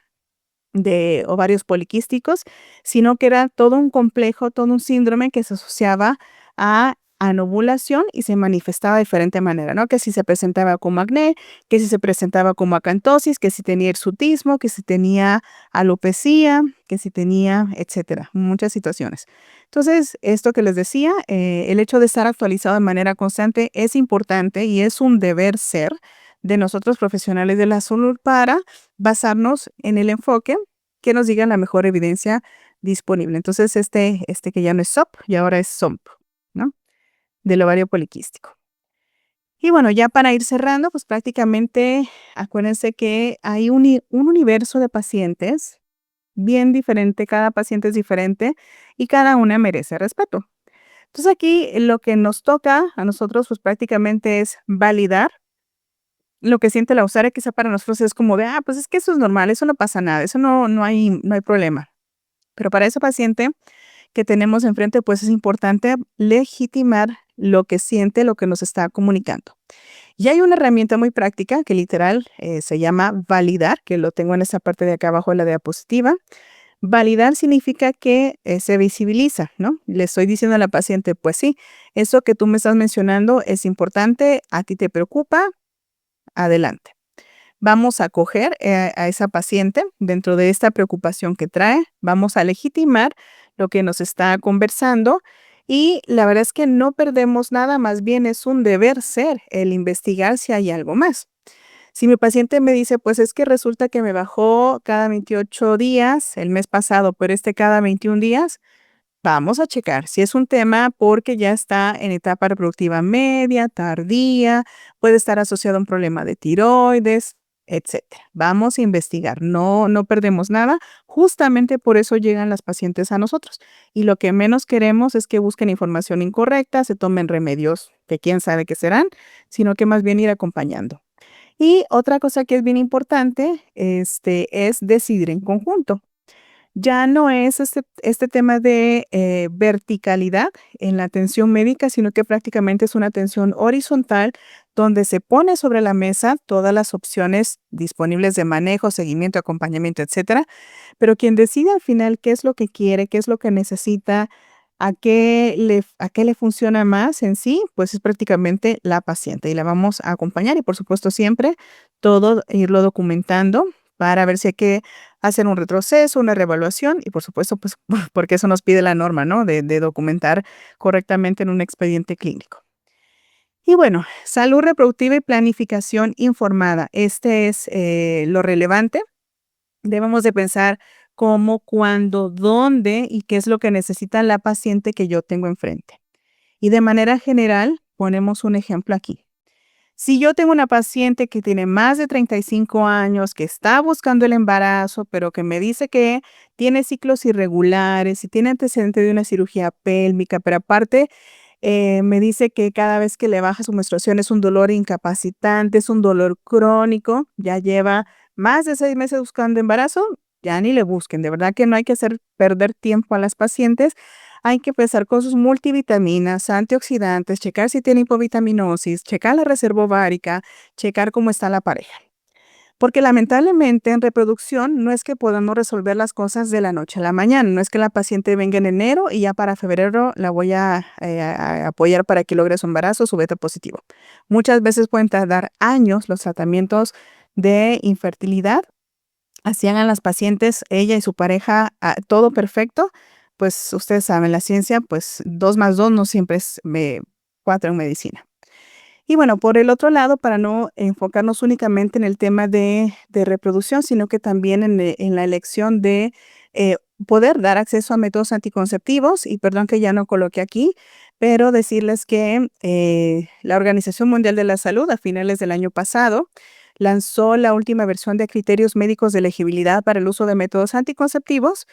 de ovarios poliquísticos, sino que era todo un complejo, todo un síndrome que se asociaba a anovulación y se manifestaba de diferente manera, ¿no? Que si se presentaba como acné, que si se presentaba como acantosis, que si tenía hirsutismo, que si tenía alopecia, que si tenía, etcétera, muchas situaciones. Entonces, esto que les decía, el hecho de estar actualizado de manera constante es importante y es un deber ser de nosotros profesionales de la salud para basarnos en el enfoque que nos diga la mejor evidencia disponible. Entonces, que ya no es SOP y ahora es SOMP, ¿no? Del ovario poliquístico. Y bueno, ya para ir cerrando, pues prácticamente acuérdense que hay un universo de pacientes bien diferente, cada paciente es diferente y cada una merece respeto. Entonces aquí lo que nos toca a nosotros pues prácticamente es validar lo que siente la usuaria, quizá para nosotros es como de, pues es que eso es normal, eso no pasa nada, eso no hay problema. Pero para ese paciente que tenemos enfrente, pues es importante legitimar lo que siente, lo que nos está comunicando. Y hay una herramienta muy práctica que literal se llama validar, que lo tengo en esa parte de acá abajo de la diapositiva. Validar significa que se visibiliza, ¿no? Le estoy diciendo a la paciente, pues sí, eso que tú me estás mencionando es importante, a ti te preocupa, adelante. Vamos a acoger a esa paciente dentro de esta preocupación que trae, vamos a legitimar lo que nos está conversando y la verdad es que no perdemos nada, más bien es un deber ser el investigar si hay algo más. Si mi paciente me dice, pues es que resulta que me bajó cada 28 días el mes pasado, pero cada 21 días, vamos a checar si es un tema porque ya está en etapa reproductiva media, tardía, puede estar asociado a un problema de tiroides, etcétera. Vamos a investigar, no perdemos nada. Justamente por eso llegan las pacientes a nosotros. Y lo que menos queremos es que busquen información incorrecta, se tomen remedios que quién sabe qué serán, sino que más bien ir acompañando. Y otra cosa que es bien importante, es decidir en conjunto. Ya no es este tema de verticalidad en la atención médica, sino que prácticamente es una atención horizontal donde se pone sobre la mesa todas las opciones disponibles de manejo, seguimiento, acompañamiento, etcétera. Pero quien decide al final qué es lo que quiere, qué es lo que necesita, a qué le funciona más en sí, pues es prácticamente la paciente y la vamos a acompañar y por supuesto siempre todo irlo documentando para ver si hay que hacer un retroceso, una reevaluación y por supuesto, pues porque eso nos pide la norma, ¿no? De documentar correctamente en un expediente clínico. Y bueno, salud reproductiva y planificación informada. Este es lo relevante. Debemos de pensar cómo, cuándo, dónde y qué es lo que necesita la paciente que yo tengo enfrente. Y de manera general, ponemos un ejemplo aquí. Si yo tengo una paciente que tiene más de 35 años, que está buscando el embarazo, pero que me dice que tiene ciclos irregulares y tiene antecedente de una cirugía pélvica, pero aparte me dice que cada vez que le baja su menstruación es un dolor incapacitante, es un dolor crónico, ya lleva más de 6 meses buscando embarazo, ya ni le busquen. De verdad que no hay que hacer perder tiempo a las pacientes. Hay que empezar con sus multivitaminas, antioxidantes, checar si tiene hipovitaminosis, checar la reserva ovárica, checar cómo está la pareja. Porque lamentablemente en reproducción no es que podamos resolver las cosas de la noche a la mañana, no es que la paciente venga en enero y ya para febrero la voy a apoyar para que logre su embarazo, su beta positivo. Muchas veces pueden tardar años los tratamientos de infertilidad. Hacían a las pacientes, ella y su pareja, todo perfecto, pues ustedes saben, la ciencia, pues 2 más 2 no siempre es 4 en medicina. Y bueno, por el otro lado, para no enfocarnos únicamente en el tema de reproducción, sino que también en la elección de poder dar acceso a métodos anticonceptivos, y perdón que ya no coloque aquí, pero decirles que la Organización Mundial de la Salud a finales del año pasado lanzó la última versión de criterios médicos de elegibilidad para el uso de métodos anticonceptivos.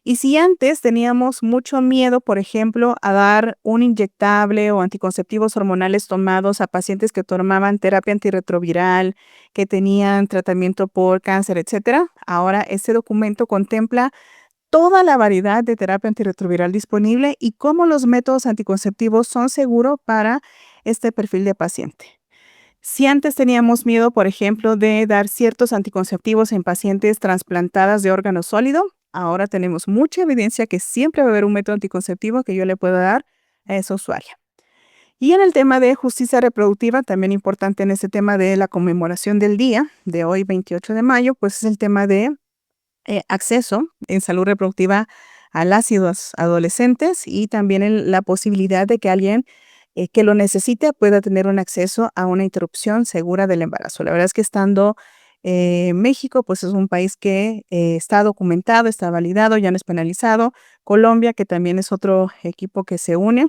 Y si antes teníamos mucho miedo, por ejemplo, a dar un inyectable o anticonceptivos hormonales tomados a pacientes que tomaban terapia antirretroviral, que tenían tratamiento por cáncer, etcétera, ahora este documento contempla toda la variedad de terapia antirretroviral disponible y cómo los métodos anticonceptivos son seguros para este perfil de paciente. Si antes teníamos miedo, por ejemplo, de dar ciertos anticonceptivos en pacientes trasplantadas de órgano sólido, ahora tenemos mucha evidencia que siempre va a haber un método anticonceptivo que yo le pueda dar a esa usuaria. Y en el tema de justicia reproductiva, también importante en este tema de la conmemoración del día de hoy, 28 de mayo, pues es el tema de acceso en salud reproductiva a las adolescentes y también la posibilidad de que alguien que lo necesite pueda tener un acceso a una interrupción segura del embarazo. La verdad es que estando México, pues es un país que está documentado, está validado, ya no es penalizado. Colombia, que también es otro equipo que se une,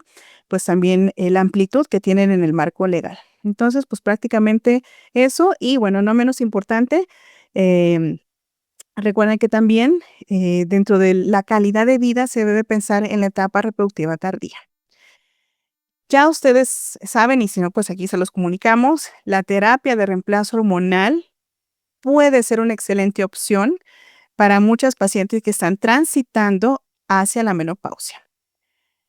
pues también la amplitud que tienen en el marco legal. Entonces, pues prácticamente eso y bueno, no menos importante, em, recuerden que también dentro de la calidad de vida se debe pensar en la etapa reproductiva tardía. Ya ustedes saben, y si no, pues aquí se los comunicamos, la terapia de reemplazo hormonal puede ser una excelente opción para muchas pacientes que están transitando hacia la menopausia.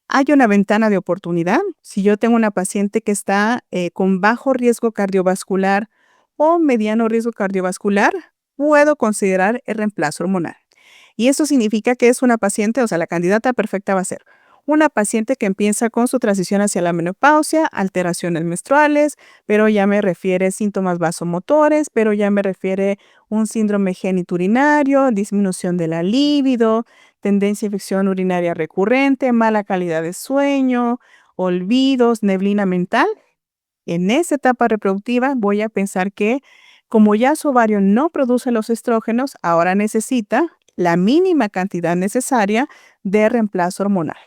Hay una ventana de oportunidad. Si yo tengo una paciente que está con bajo riesgo cardiovascular o mediano riesgo cardiovascular, puedo considerar el reemplazo hormonal. Y eso significa que es una paciente, o sea, la candidata perfecta va a ser una paciente que empieza con su transición hacia la menopausia, alteraciones menstruales, pero ya me refiere síntomas vasomotores, pero ya me refiere un síndrome genitourinario, disminución de la libido, tendencia a infección urinaria recurrente, mala calidad de sueño, olvidos, neblina mental. En esa etapa reproductiva voy a pensar que como ya su ovario no produce los estrógenos, ahora necesita la mínima cantidad necesaria de reemplazo hormonal.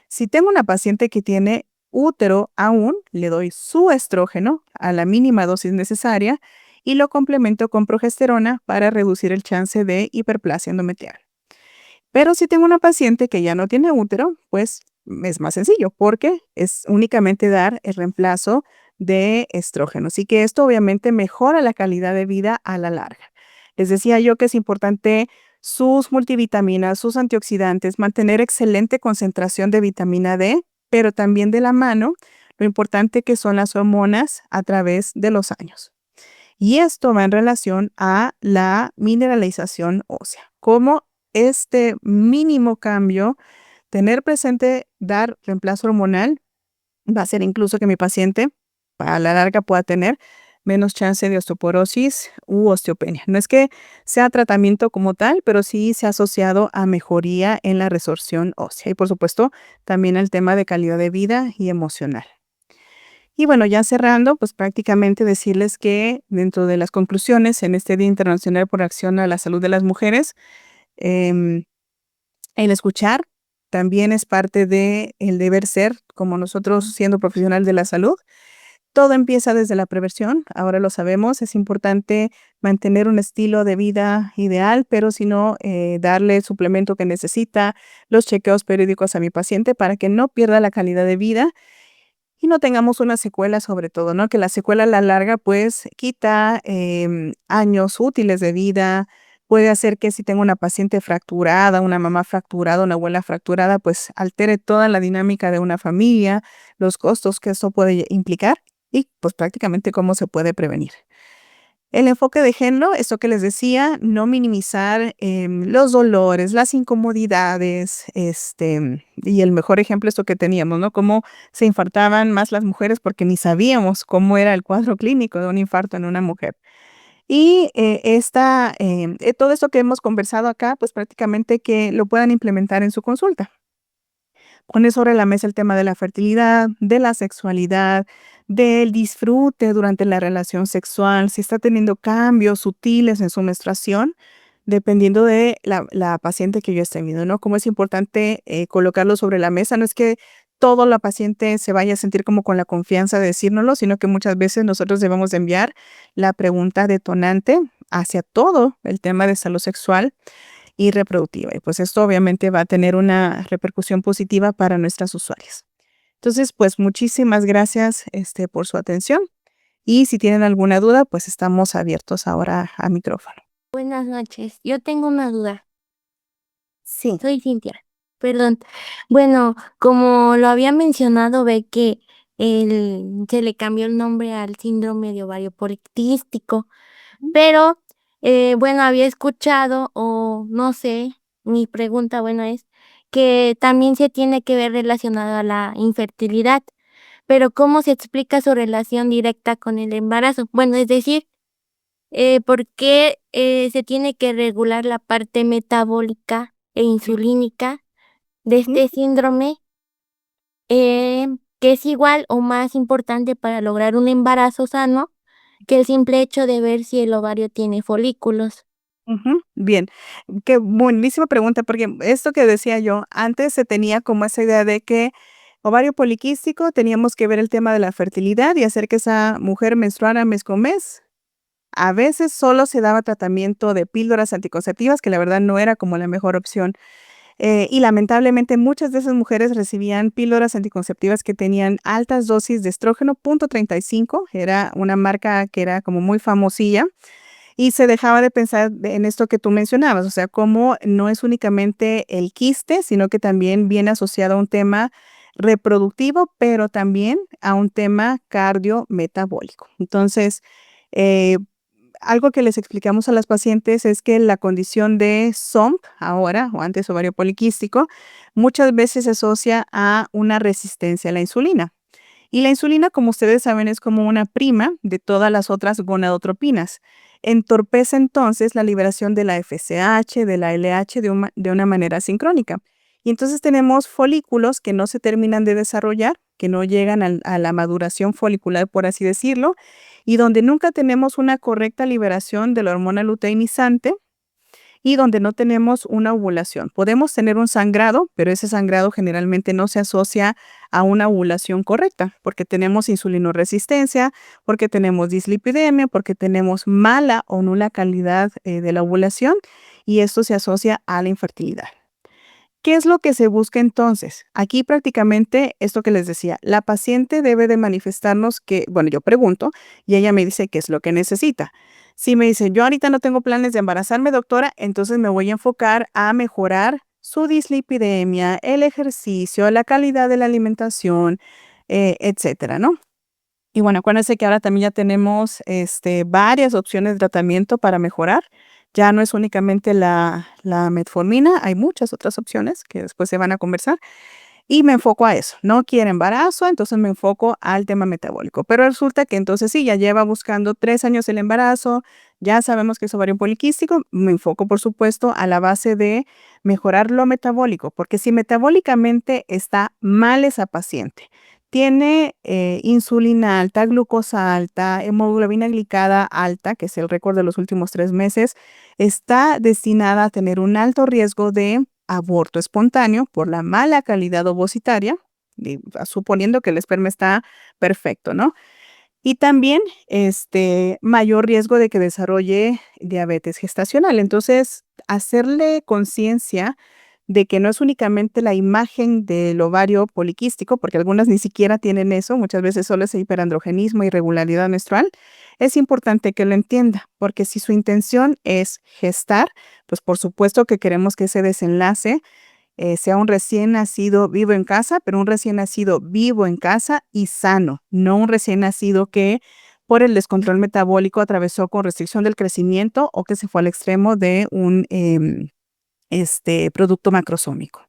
Si tengo una paciente que tiene útero aún, le doy su estrógeno a la mínima dosis necesaria y lo complemento con progesterona para reducir el chance de hiperplasia endometrial. Pero si tengo una paciente que ya no tiene útero, pues es más sencillo porque es únicamente dar el reemplazo de estrógeno. Así que esto obviamente mejora la calidad de vida a la larga. Les decía yo que es importante sus multivitaminas, sus antioxidantes, mantener excelente concentración de vitamina D, pero también de la mano lo importante que son las hormonas a través de los años. Y esto va en relación a la mineralización ósea. Como este mínimo cambio, tener presente dar reemplazo hormonal, va a hacer incluso que mi paciente a la larga pueda tener menos chance de osteoporosis u osteopenia. No es que sea tratamiento como tal, pero sí se ha asociado a mejoría en la resorción ósea y por supuesto también al tema de calidad de vida y emocional. Y bueno, ya cerrando, pues prácticamente decirles que dentro de las conclusiones en este Día Internacional por Acción a la Salud de las Mujeres, em, el escuchar también es parte del deber ser, como nosotros siendo profesional de la salud. Todo empieza desde la prevención, ahora lo sabemos, es importante mantener un estilo de vida ideal, pero si no, darle el suplemento que necesita, los chequeos periódicos a mi paciente para que no pierda la calidad de vida y no tengamos una secuela sobre todo, ¿no? Que la secuela a la larga, pues, quita, años útiles de vida, puede hacer que si tengo una paciente fracturada, una mamá fracturada, una abuela fracturada, pues, altere toda la dinámica de una familia, los costos que esto puede implicar y, pues, prácticamente cómo se puede prevenir. El enfoque de género, esto que les decía, no minimizar los dolores, las incomodidades, y el mejor ejemplo, esto que teníamos, ¿no? Cómo se infartaban más las mujeres porque ni sabíamos cómo era el cuadro clínico de un infarto en una mujer. Y todo esto que hemos conversado acá, pues prácticamente que lo puedan implementar en su consulta. Poner sobre la mesa el tema de la fertilidad, de la sexualidad, del disfrute durante la relación sexual, si está teniendo cambios sutiles en su menstruación, dependiendo de la paciente que yo esté viendo, ¿no? Cómo es importante colocarlo sobre la mesa. No es que todo la paciente se vaya a sentir como con la confianza de decírnoslo, sino que muchas veces nosotros debemos de enviar la pregunta detonante hacia todo el tema de salud sexual y reproductiva. Y pues esto obviamente va a tener una repercusión positiva para nuestras usuarias. Entonces, pues muchísimas gracias por su atención y si tienen alguna duda, pues estamos abiertos ahora a micrófono. Buenas noches. Yo tengo una duda. Sí. Soy Cintia. Perdón. Bueno, como lo había mencionado, ve que se le cambió el nombre al síndrome de ovario poliquístico, pero bueno, había escuchado o no sé, mi pregunta, bueno, es que también se tiene que ver relacionado a la infertilidad, pero ¿cómo se explica su relación directa con el embarazo? Bueno, es decir, ¿por qué se tiene que regular la parte metabólica e insulínica de este síndrome, que es igual o más importante para lograr un embarazo sano que el simple hecho de ver si el ovario tiene folículos? Bien, qué buenísima pregunta, porque esto que decía yo, antes se tenía como esa idea de que ovario poliquístico, teníamos que ver el tema de la fertilidad y hacer que esa mujer menstruara mes con mes. A veces solo se daba tratamiento de píldoras anticonceptivas, que la verdad no era como la mejor opción. Y lamentablemente muchas de esas mujeres recibían píldoras anticonceptivas que tenían altas dosis de estrógeno, punto 35, era una marca que era como muy famosilla, y se dejaba de pensar en esto que tú mencionabas, o sea, cómo no es únicamente el quiste, sino que también viene asociado a un tema reproductivo, pero también a un tema cardiometabólico. Entonces, eh, algo que les explicamos a las pacientes es que la condición de SOMP, ahora o antes ovario poliquístico, muchas veces se asocia a una resistencia a la insulina. Y la insulina, como ustedes saben, es como una prima de todas las otras gonadotropinas. Entorpece entonces la liberación de la FSH, de la LH de una manera sincrónica. Y entonces tenemos folículos que no se terminan de desarrollar, que no llegan a la maduración folicular, por así decirlo, y donde nunca tenemos una correcta liberación de la hormona luteinizante y donde no tenemos una ovulación. Podemos tener un sangrado, pero ese sangrado generalmente no se asocia a una ovulación correcta, porque tenemos insulinoresistencia, porque tenemos dislipidemia, porque tenemos mala o nula calidad de la ovulación y esto se asocia a la infertilidad. ¿Qué es lo que se busca entonces? Aquí prácticamente esto que les decía, la paciente debe de manifestarnos que, bueno, yo pregunto y ella me dice qué es lo que necesita. Si me dice, yo ahorita no tengo planes de embarazarme, doctora, entonces me voy a enfocar a mejorar su dislipidemia, el ejercicio, la calidad de la alimentación, etcétera, ¿no? Y bueno, acuérdense que ahora también ya tenemos varias opciones de tratamiento para mejorar. Ya no es únicamente la metformina, hay muchas otras opciones que después se van a conversar. Y me enfoco a eso. No quiere embarazo, entonces me enfoco al tema metabólico. Pero resulta que entonces sí, ya lleva buscando 3 años el embarazo, ya sabemos que es ovario poliquístico. Me enfoco, por supuesto, a la base de mejorar lo metabólico, porque si metabólicamente está mal esa paciente, tiene insulina alta, glucosa alta, hemoglobina glicada alta, que es el récord de los últimos 3 meses, está destinada a tener un alto riesgo de aborto espontáneo por la mala calidad ovocitaria, suponiendo que el esperma está perfecto, ¿no? Y también mayor riesgo de que desarrolle diabetes gestacional. Entonces, hacerle conciencia de que no es únicamente la imagen del ovario poliquístico, porque algunas ni siquiera tienen eso, muchas veces solo es hiperandrogenismo, irregularidad menstrual, es importante que lo entienda, porque si su intención es gestar, pues por supuesto que queremos que ese desenlace sea un recién nacido vivo en casa, pero un recién nacido vivo en casa y sano, no un recién nacido que por el descontrol metabólico atravesó con restricción del crecimiento o que se fue al extremo de un producto macrosómico.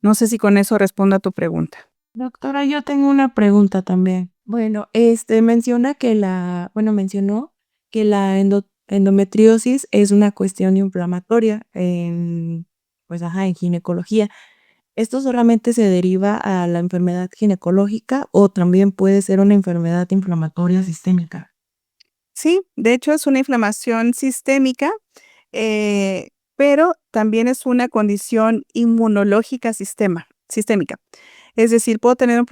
No sé si con eso respondo a tu pregunta. Doctora, yo tengo una pregunta también. Bueno, mencionó que la endometriosis es una cuestión inflamatoria en ginecología. ¿Esto solamente se deriva a la enfermedad ginecológica o también puede ser una enfermedad inflamatoria sistémica? Sí, de hecho es una inflamación sistémica, pero también es una condición inmunológica sistémica. Es decir, puedo tener un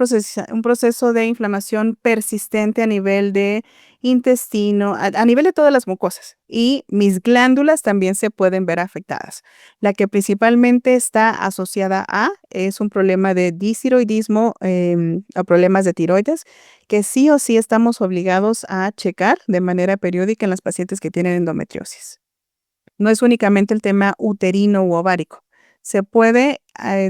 proceso de inflamación persistente a nivel de intestino, a nivel de todas las mucosas, y mis glándulas también se pueden ver afectadas. La que principalmente está asociada a es un problema de distiroidismo, o problemas de tiroides, que sí o sí estamos obligados a checar de manera periódica en las pacientes que tienen endometriosis. No es únicamente el tema uterino u ovárico. Se puede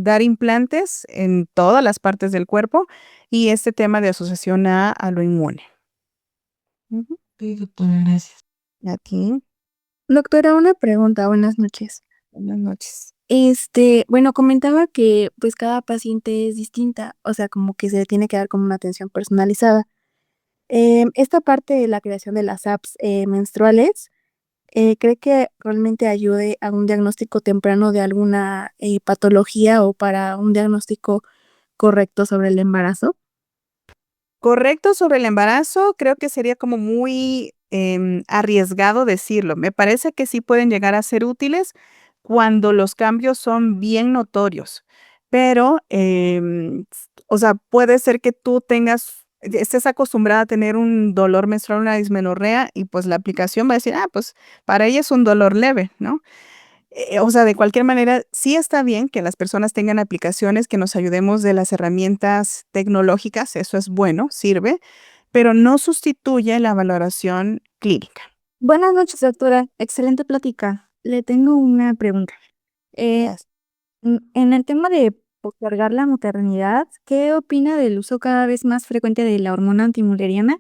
dar implantes en todas las partes del cuerpo y este tema de asociación a lo inmune. Ujú. Sí, doctora, gracias. ¿A ti? Doctora, una pregunta, buenas noches. Buenas noches. Bueno, comentaba que pues cada paciente es distinta, o sea, como que se le tiene que dar como una atención personalizada. Esta parte de la creación de las apps menstruales, ¿cree que realmente ayude a un diagnóstico temprano de alguna patología o para un diagnóstico correcto sobre el embarazo? Correcto sobre el embarazo, creo que sería como muy arriesgado decirlo. Me parece que sí pueden llegar a ser útiles cuando los cambios son bien notorios, pero, o sea, puede ser que tú estés acostumbrada a tener un dolor menstrual, una dismenorrea, y pues la aplicación va a decir, pues para ella es un dolor leve, ¿no? O sea, de cualquier manera, sí está bien que las personas tengan aplicaciones, que nos ayudemos de las herramientas tecnológicas, eso es bueno, sirve, pero no sustituye la valoración clínica. Buenas noches, doctora. Excelente plática. Le tengo una pregunta. Eh, Yes. En el tema de postergar la maternidad, ¿qué opina del uso cada vez más frecuente de la hormona antimuleriana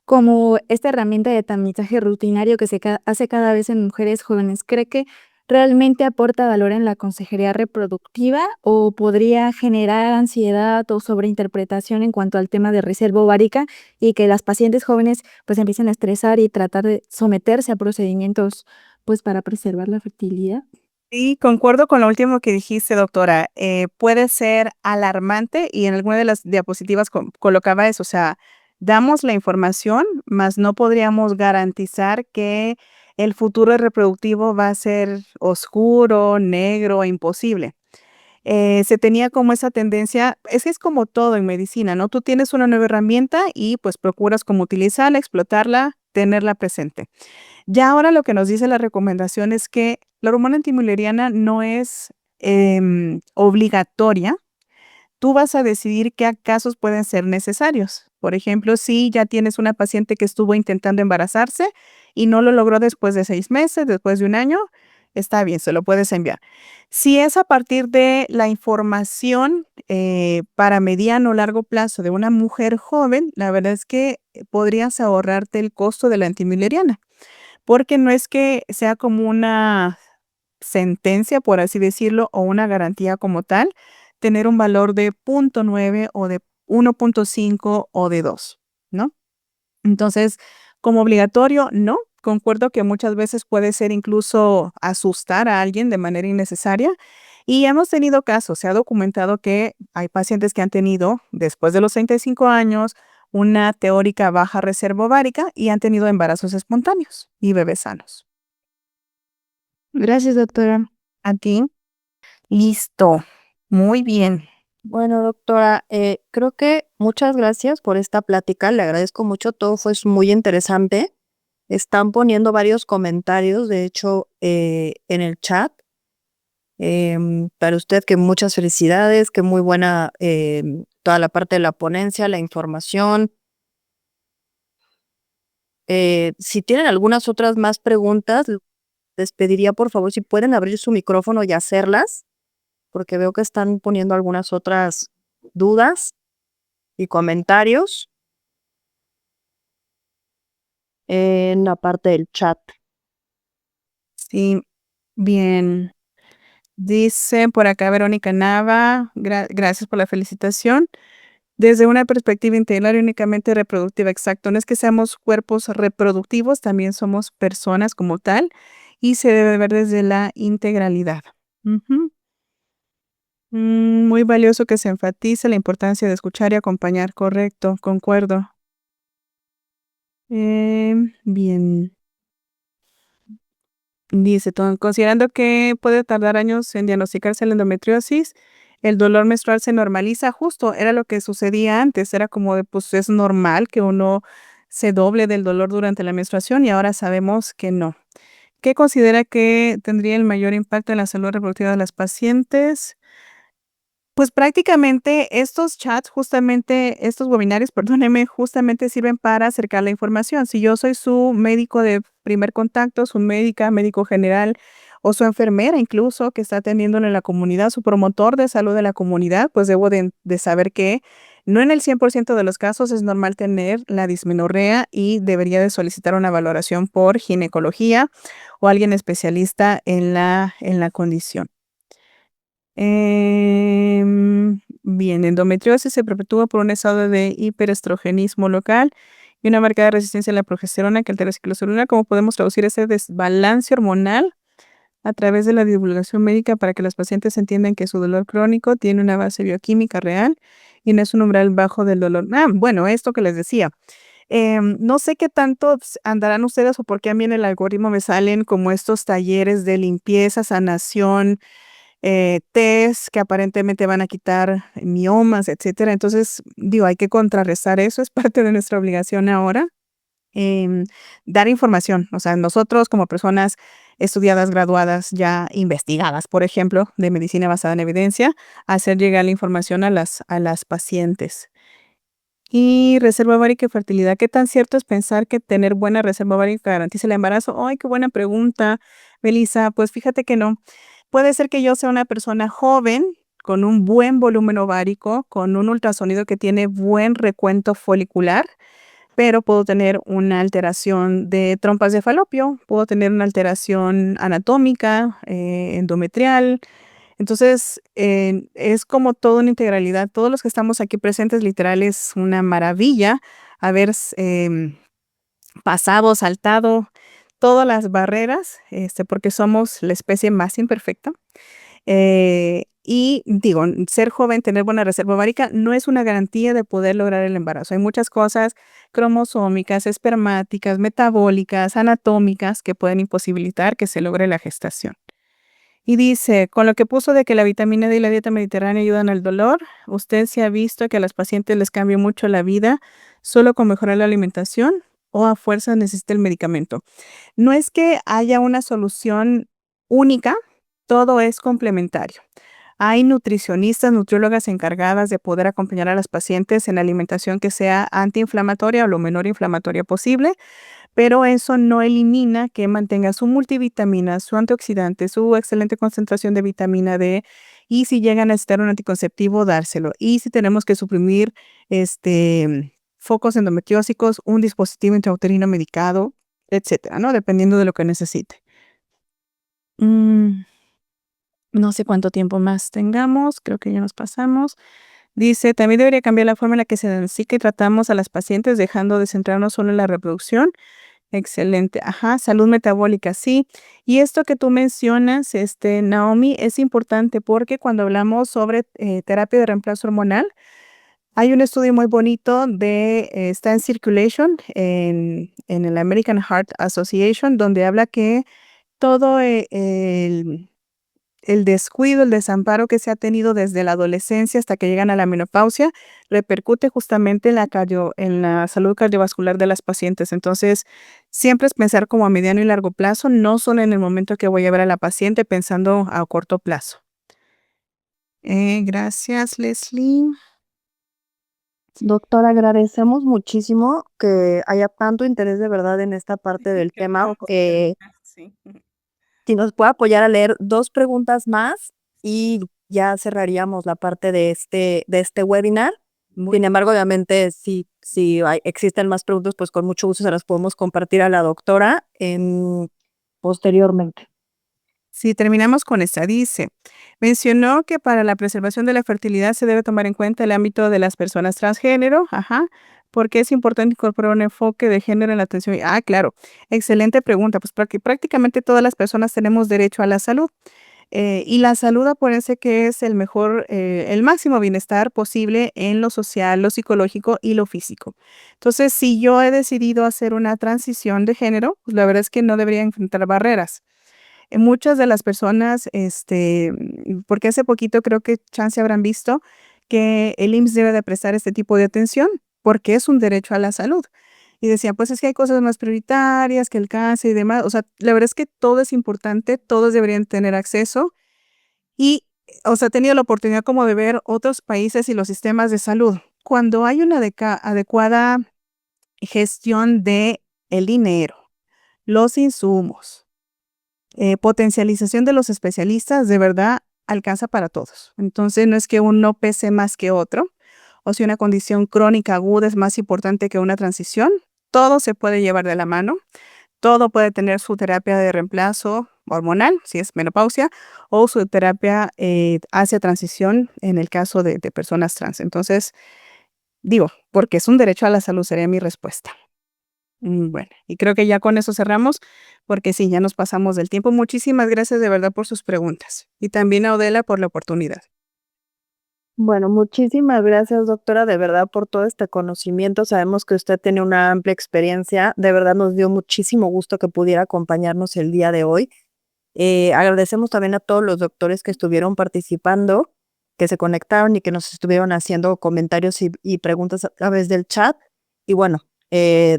como esta herramienta de tamizaje rutinario que hace cada vez en mujeres jóvenes? ¿Cree que realmente aporta valor en la consejería reproductiva o podría generar ansiedad o sobreinterpretación en cuanto al tema de reserva ovárica y que las pacientes jóvenes pues empiecen a estresar y tratar de someterse a procedimientos pues para preservar la fertilidad? Sí, concuerdo con lo último que dijiste, doctora. Puede ser alarmante y en alguna de las diapositivas colocaba eso, o sea, damos la información, mas no podríamos garantizar que el futuro reproductivo va a ser oscuro, negro, imposible. Se tenía como esa tendencia, es como todo en medicina, ¿no? Tú tienes una nueva herramienta y pues procuras como utilizarla, explotarla, tenerla presente. Ya ahora lo que nos dice la recomendación es que la hormona antimuleriana no es obligatoria. Tú vas a decidir qué casos pueden ser necesarios. Por ejemplo, si ya tienes una paciente que estuvo intentando embarazarse y no lo logró después de 6 meses, después de un año, está bien, se lo puedes enviar. Si es a partir de la información para mediano o largo plazo de una mujer joven, la verdad es que podrías ahorrarte el costo de la antimileriana, porque no es que sea como una sentencia, por así decirlo, o una garantía como tal, tener un valor de 0.9 o de 1.5 o de 2, ¿no? Entonces, como obligatorio, no. Concuerdo que muchas veces puede ser incluso asustar a alguien de manera innecesaria. Y hemos tenido casos, se ha documentado que hay pacientes que han tenido, después de los 35 años, una teórica baja reserva ovárica y han tenido embarazos espontáneos y bebés sanos. Gracias, doctora. ¿A ti? Listo. Muy bien. Bueno, doctora, creo que muchas gracias por esta plática, le agradezco mucho, todo fue muy interesante. Están poniendo varios comentarios, de hecho, en el chat. Para usted que muchas felicidades, que muy buena toda la parte de la ponencia, la información. Si tienen algunas otras más preguntas, les pediría por favor si pueden abrir su micrófono y hacerlas, porque veo que están poniendo algunas otras dudas y comentarios en la parte del chat. Sí, bien. Dice por acá Verónica Nava, gracias por la felicitación. Desde una perspectiva integral y únicamente reproductiva, exacto. No es que seamos cuerpos reproductivos, también somos personas como tal y se debe ver desde la integralidad. Ujú. Muy valioso que se enfatice la importancia de escuchar y acompañar. Correcto, concuerdo. Bien. Dice, considerando que puede tardar años en diagnosticarse la endometriosis, el dolor menstrual se normaliza. Justo, era lo que sucedía antes. Era como de, pues es normal que uno se doble del dolor durante la menstruación y ahora sabemos que no. ¿Qué considera que tendría el mayor impacto en la salud reproductiva de las pacientes? Pues prácticamente estos chats, justamente estos webinarios, perdóneme, justamente sirven para acercar la información. Si yo soy su médico de primer contacto, su médica, médico general o su enfermera incluso que está atendiéndole en la comunidad, su promotor de salud de la comunidad, pues debo de saber que no en el 100% de los casos es normal tener la dismenorrea y debería de solicitar una valoración por ginecología o alguien especialista en la condición. Bien, endometriosis se perpetúa por un estado de hiperestrogenismo local y una marcada resistencia a la progesterona que altera el ciclo celular. ¿Cómo podemos traducir ese desbalance hormonal a través de la divulgación médica para que los pacientes entiendan que su dolor crónico tiene una base bioquímica real y no es un umbral bajo del dolor? Bueno, esto que les decía. No sé qué tanto andarán ustedes o por qué a mí en el algoritmo me salen como estos talleres de limpieza, sanación, tés que aparentemente van a quitar miomas, etcétera. Entonces, digo, hay que contrarrestar eso, es parte de nuestra obligación ahora. Dar información, o sea, nosotros como personas estudiadas, graduadas, ya investigadas, por ejemplo, de medicina basada en evidencia, hacer llegar la información a las pacientes. Y reserva ovárica y fertilidad, ¿qué tan cierto es pensar que tener buena reserva ovárica garantiza el embarazo? Ay, qué buena pregunta, Melissa. Pues fíjate que no. Puede ser que yo sea una persona joven, con un buen volumen ovárico, con un ultrasonido que tiene buen recuento folicular, pero puedo tener una alteración de trompas de falopio, puedo tener una alteración anatómica, endometrial. Entonces, es como toda una integralidad. Todos los que estamos aquí presentes, literal, es una maravilla haber pasado, saltado todas las barreras, porque somos la especie más imperfecta. Y digo, ser joven, tener buena reserva ovárica no es una garantía de poder lograr el embarazo. Hay muchas cosas cromosómicas, espermáticas, metabólicas, anatómicas que pueden imposibilitar que se logre la gestación. Y dice, con lo que puso de que la vitamina D y la dieta mediterránea ayudan al dolor, ¿usted se ha visto que a las pacientes les cambia mucho la vida solo con mejorar la alimentación o a fuerza necesita el medicamento? No es que haya una solución única, todo es complementario. Hay nutricionistas, nutriólogas encargadas de poder acompañar a las pacientes en alimentación que sea antiinflamatoria o lo menor inflamatoria posible, pero eso no elimina que mantenga su multivitamina, su antioxidante, su excelente concentración de vitamina D, y si llegan a necesitar un anticonceptivo, dárselo. Y si tenemos que suprimir focos endometriósicos, un dispositivo intrauterino medicado, etcétera, ¿no? Dependiendo de lo que necesite. No sé cuánto tiempo más tengamos, creo que ya nos pasamos. Dice, también debería cambiar la forma en la que se diagnostica y tratamos a las pacientes, dejando de centrarnos solo en la reproducción. Excelente. Ajá, salud metabólica, sí. Y esto que tú mencionas, Naomi, es importante porque cuando hablamos sobre terapia de reemplazo hormonal, hay un estudio muy bonito está en Circulation, en el American Heart Association, donde habla que todo el descuido, el desamparo que se ha tenido desde la adolescencia hasta que llegan a la menopausia, repercute justamente en la salud cardiovascular de las pacientes. Entonces, siempre es pensar como a mediano y largo plazo, no solo en el momento que voy a ver a la paciente, pensando a corto plazo. Gracias, Leslie. Doctora, agradecemos muchísimo que haya tanto interés de verdad en esta parte del tema. Sí. Si nos puede apoyar a leer 2 preguntas más y ya cerraríamos la parte de este webinar. Sin embargo, obviamente, si existen más preguntas, pues con mucho gusto se las podemos compartir a la doctora posteriormente. Sí, terminamos con esta. Dice, mencionó que para la preservación de la fertilidad se debe tomar en cuenta el ámbito de las personas transgénero, porque es importante incorporar un enfoque de género en la atención. Claro, excelente pregunta, pues porque prácticamente todas las personas tenemos derecho a la salud. Y la salud acuérdense que es el mejor, el máximo bienestar posible en lo social, lo psicológico y lo físico. Entonces, si yo he decidido hacer una transición de género, pues la verdad es que no debería enfrentar barreras. Muchas de las personas, porque hace poquito creo que chance habrán visto que el IMSS debe de prestar este tipo de atención porque es un derecho a la salud. Y decía, pues es que hay cosas más prioritarias que el cáncer y demás. O sea, la verdad es que todo es importante, todos deberían tener acceso. Y, o sea, he tenido la oportunidad como de ver otros países y los sistemas de salud. Cuando hay una adecuada gestión de el dinero, los insumos, potencialización de los especialistas, de verdad alcanza para todos. Entonces, no es que uno pese más que otro, o si una condición crónica aguda es más importante que una transición, todo se puede llevar de la mano, todo puede tener su terapia de reemplazo hormonal, si es menopausia, o su terapia hacia transición en el caso de personas trans. Entonces, digo, porque es un derecho a la salud, sería mi respuesta. Bueno, y creo que ya con eso cerramos, porque sí, ya nos pasamos del tiempo. Muchísimas gracias de verdad por sus preguntas y también a Odela por la oportunidad. Bueno, muchísimas gracias, doctora, de verdad, por todo este conocimiento. Sabemos que usted tiene una amplia experiencia. De verdad, nos dio muchísimo gusto que pudiera acompañarnos el día de hoy. Agradecemos también a todos los doctores que estuvieron participando, que se conectaron y que nos estuvieron haciendo comentarios y preguntas a través del chat. Y bueno,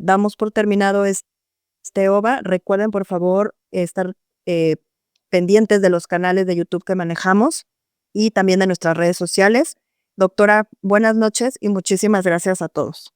damos por terminado este OVA. Recuerden, por favor, estar pendientes de los canales de YouTube que manejamos y también de nuestras redes sociales. Doctora, buenas noches y muchísimas gracias a todos.